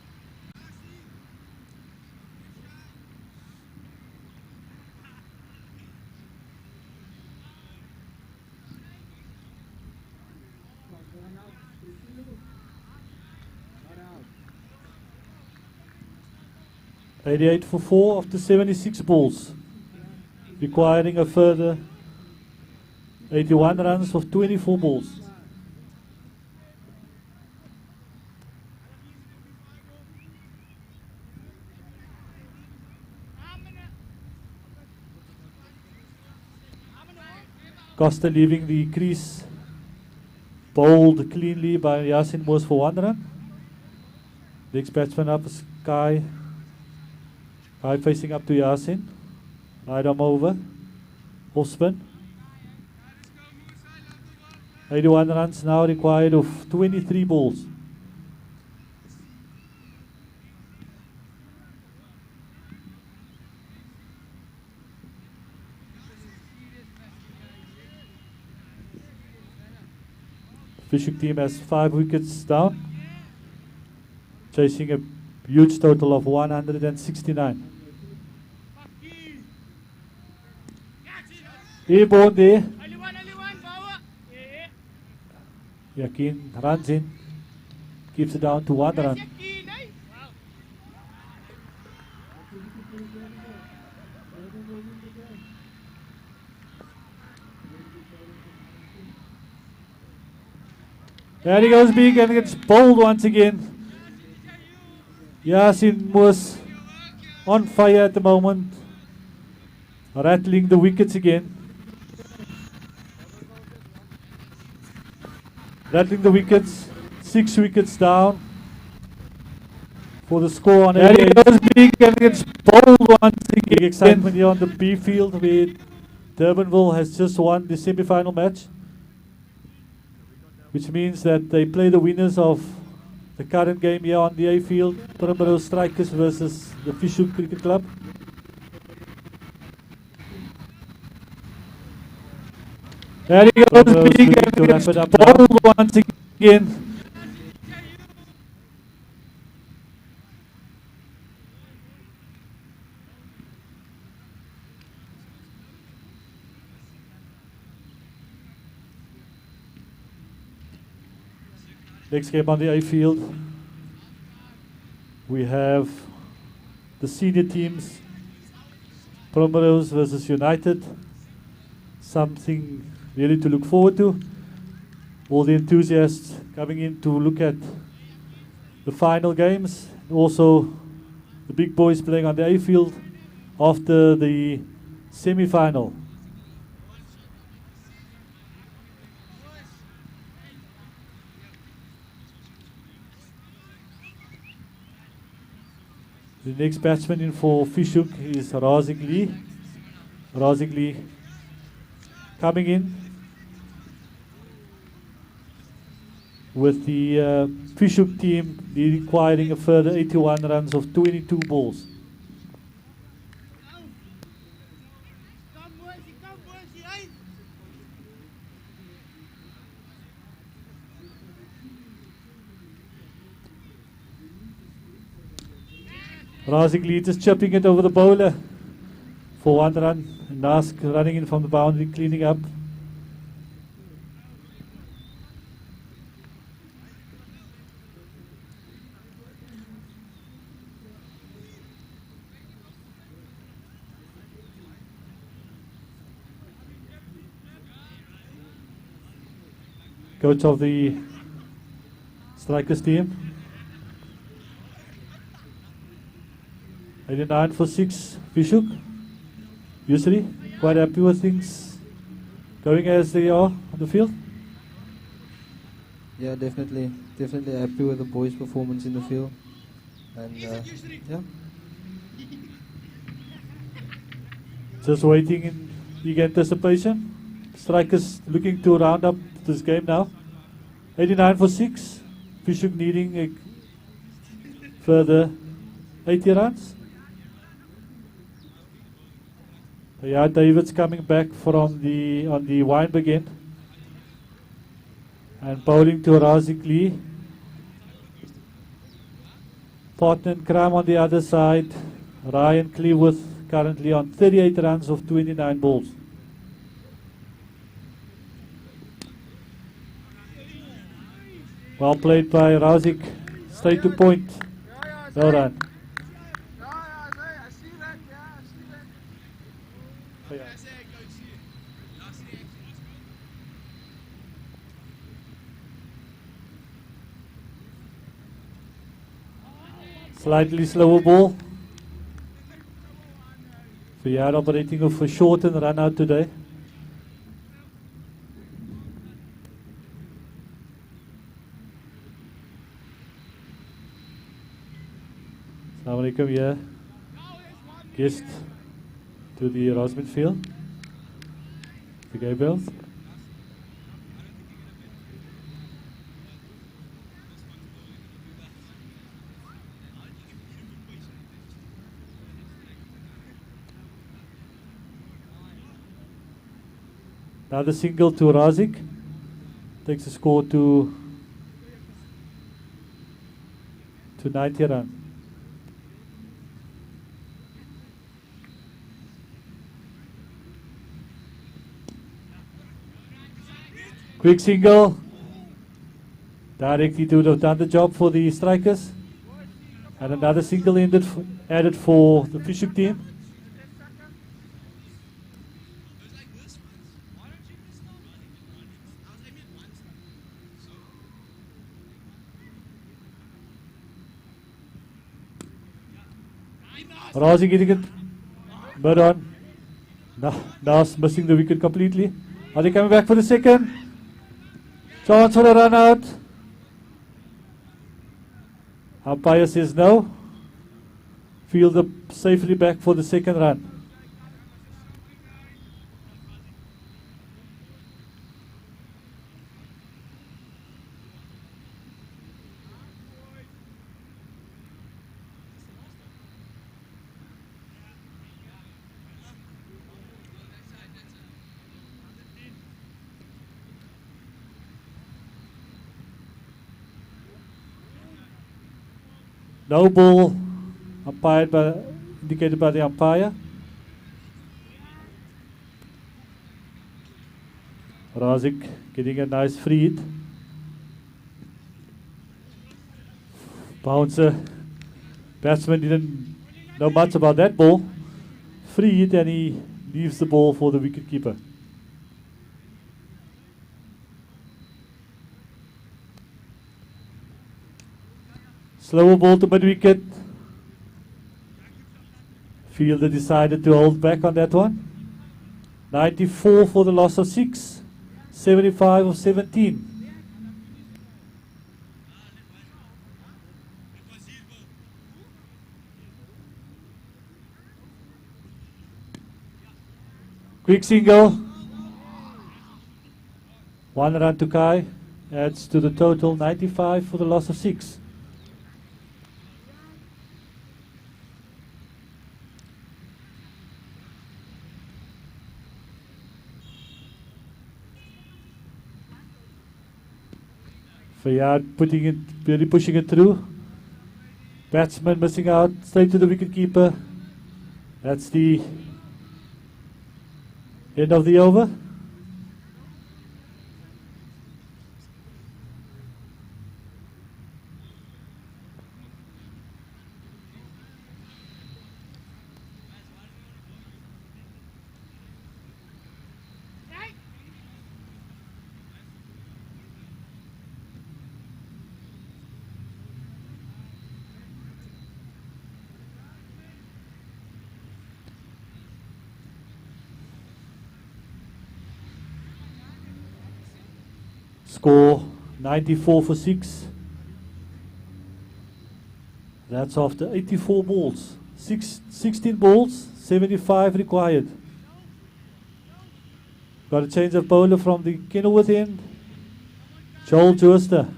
$88 for 4 of the 76 balls, requiring a further 81 runs of 24 balls. Costa leaving the crease bowled cleanly by Yasin Moos for 1 run. Next batsman up is Kai. Kai facing up to Yasin. Right arm over. Off spin. 81 runs now required of 23 balls. Fischer team has 5 wickets down, chasing a huge total of 169. Airborne there. Yakin runs in, keeps it down to 1 run. There he goes big and gets bowled once again. Yasin was on fire at the moment, rattling the wickets again. Rattling the wickets, 6 wickets down for the score on 88. There he goes big and gets bowled once again. Big excitement here on the B field where Durbanville has just won the semi-final match, which means that they play the winners of the current game here on the A field, Primrose Strikers versus the Fischer Cricket Club. There he goes, big and gets bowled once again. Next game on the A field, we have the senior teams, Primrose versus United. Something really to look forward to. All the enthusiasts coming in to look at the final games. Also, the big boys playing on the A field after the semi-final. The next batsman in for Fischer is Razik Lee. Razik Lee coming in with the Fischer team requiring a further 81 runs of 22 balls. Razik Lee just chipping it over the bowler for 1 run. Nask running in from the boundary, cleaning up. Coach of the Strikers team. 89 for 6, Fischer. Usually, quite happy with things going as they are on the field? Yeah, definitely happy with the boys' performance in the field. And yeah. Just waiting in eager anticipation. Strikers looking to round up this game now. 89 for 6. Fischer needing a further 80 runs. Yeah, David's coming back from on the wind again. And bowling to Razik Lee. partner in crime on the other side, Ryan Kenilworth, currently on 38 runs of 29 balls. Well played by Razik, straight to point, no run. Slightly slower ball. We are operating for short and run out today. Assalamu alaikum, yeah. Guest to the Rosman field. The Gabriels. Another single to Razik. Takes the score to 90 runs. Quick single. Directly to have done the job for the Strikers. And another single added for the Fischer team. Razi getting it mid on. Now missing the wicket completely. Are they coming back for the second? Chance for a run out. Umpire says no. Fielder safely back for the second run. No ball indicated by the umpire. Razik getting a nice free hit. Bouncer. Batsman didn't know much about that ball. Free hit and he leaves the ball for the wicket keeper. Slower ball to mid wicket. Fielder decided to hold back on that one. 94 for the loss of 6. 75 of 17. Quick single. 1 run to Kai. Adds to the total 95 for the loss of 6. Fayyad putting it, really pushing it through. Batsman missing out, straight to the wicket keeper. That's the end of the over. Score 94 for 6. That's after 84 balls. 16 balls, 75 required. Got a change of bowler from the Kenilworth end. Joel Jooster.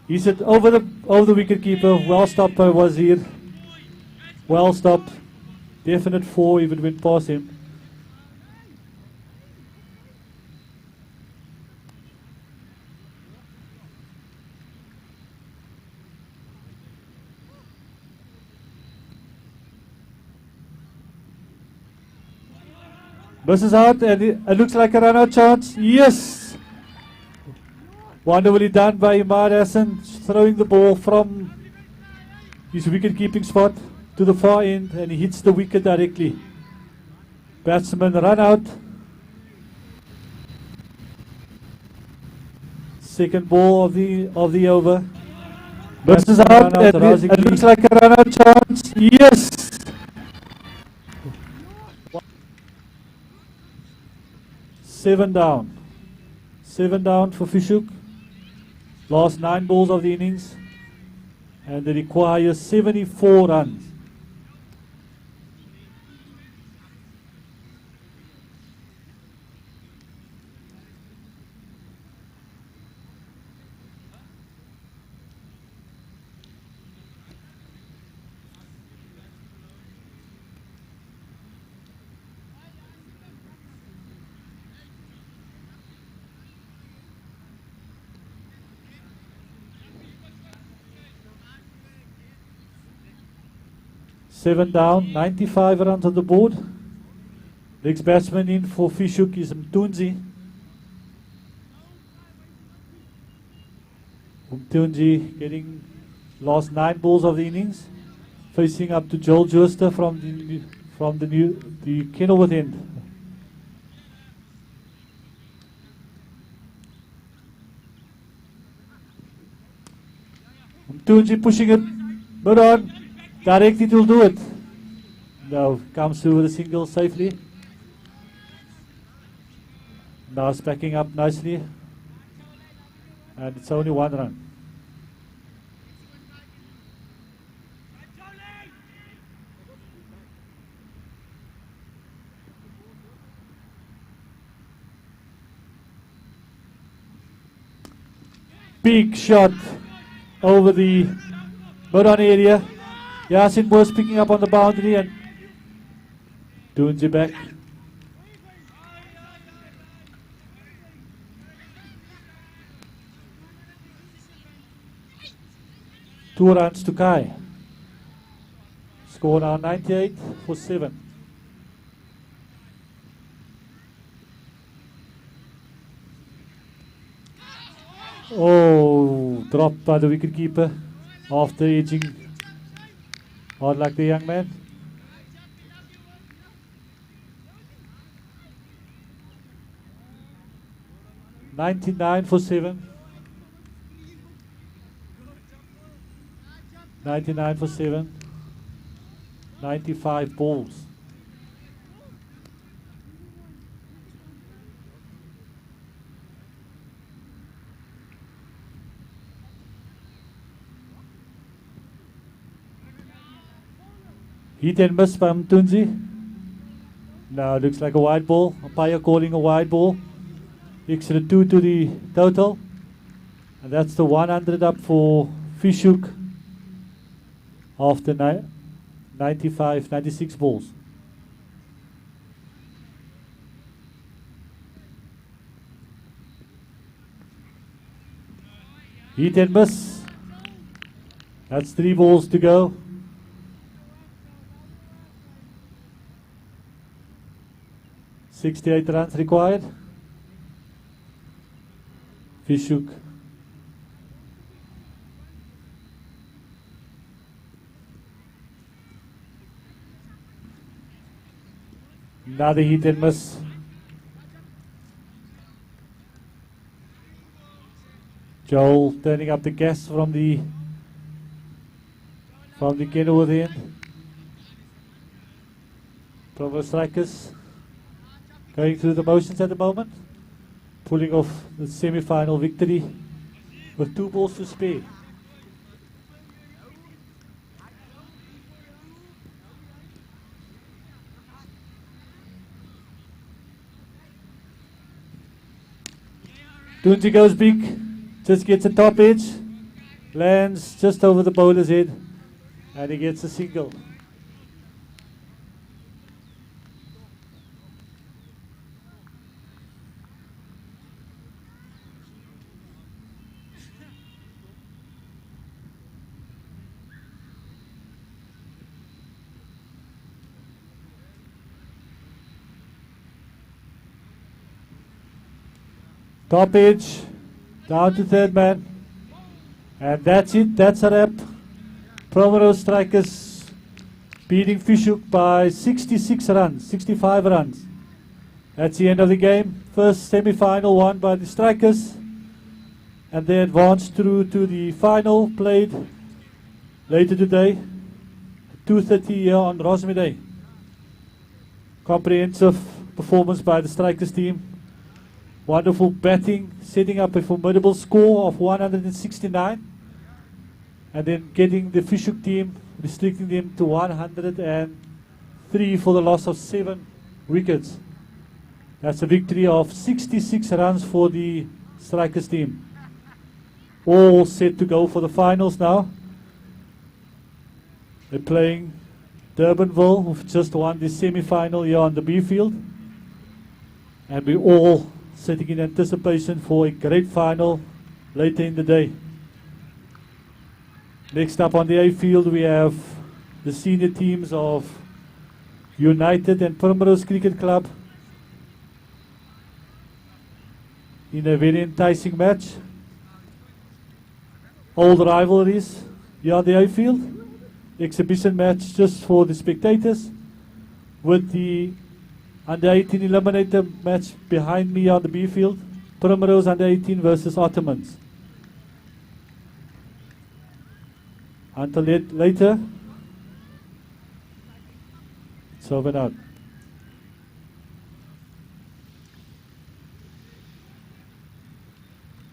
He's it over the wicket keeper. Well stopped by Wazir. Well stopped. Definite 4 if it went past him. Misses out, and it looks like a run-out chance. Yes! Wonderfully done by Imad Hassan, throwing the ball from his wicket-keeping spot to the far end, and he hits the wicket directly. Batsman run out. Second ball of the over. Misses out, and it looks like a run-out chance. Yes! Seven down for Fischer. Last 9 balls of the innings, and they require 74 runs. Seven down, 95 runs on the board. Next batsman in for Fischer is Mtunzi. Mtunzi getting last 9 balls of the innings, facing up to Joel Jooster from the Kenilworth end. Mtunzi pushing it, but on. Direct, it will do it. No, comes through with a single safely. Now it's backing up nicely. And it's only 1 run. Big shot over the mid-on area. Yasin was picking up on the boundary and Tunji back. Two runs to Kai. Score now 98 for 7. Oh, dropped by the wicketkeeper after edging. Hard like the young man. $99 for 7. 99 for 7. 95 balls. Hit and miss by Mtunzi. Now it looks like a wide ball. Umpire calling a wide ball. Extra 2 to the total. And that's the 100 up for Fischer after 96 balls. Hit and miss. That's 3 balls to go. $68 runs required. Fischer. Another hit and miss. Joel turning up the gas from the Kenilworth end. Primrose Strikers going through the motions at the moment, pulling off the semi-final victory with 2 balls to spare. Tunji goes big, just gets a top edge, lands just over the bowler's head, and he gets a single. Top edge, down to third man. And that's it, that's a wrap. Primrose Strikers beating Fischer by 66 runs, 65 runs. That's the end of the game. First semi-final won by the Strikers. And they advanced through to the final, played later today, 2:30 here on Rosmy Day. Comprehensive performance by the Strikers team. Wonderful batting, setting up a formidable score of 169. And then getting the Fischer team, restricting them to 103 for the loss of 7 wickets. That's a victory of 66 runs for the Strikers team. All set to go for the finals now. They're playing Durbanville, who've just won the semi-final here on the B field. And we're all sitting in anticipation for a great final later in the day. Next up on the A field we have the senior teams of United and Primrose Cricket Club in a very enticing match. Old rivalries here on the A field. Exhibition match just for the spectators, with the under 18 eliminator match behind me on the B field. Primrose under 18 versus Ottomans. Until later, it's over and out.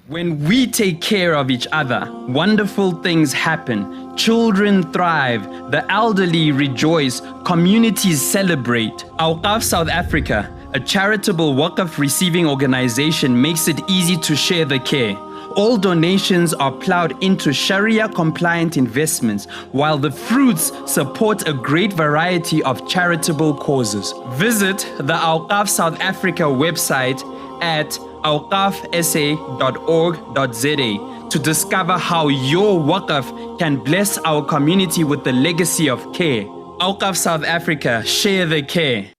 When we take care of each other, wonderful things happen. Children thrive, the elderly rejoice, communities celebrate. Awqaf South Africa, a charitable Awqaf receiving organization, makes it easy to share the care. All donations are plowed into Sharia-compliant investments, while the fruits support a great variety of charitable causes. Visit the Awqaf South Africa website at awqafsa.org.za to discover how your Awqaf can bless our community with the legacy of care. Awqaf South Africa, share the care.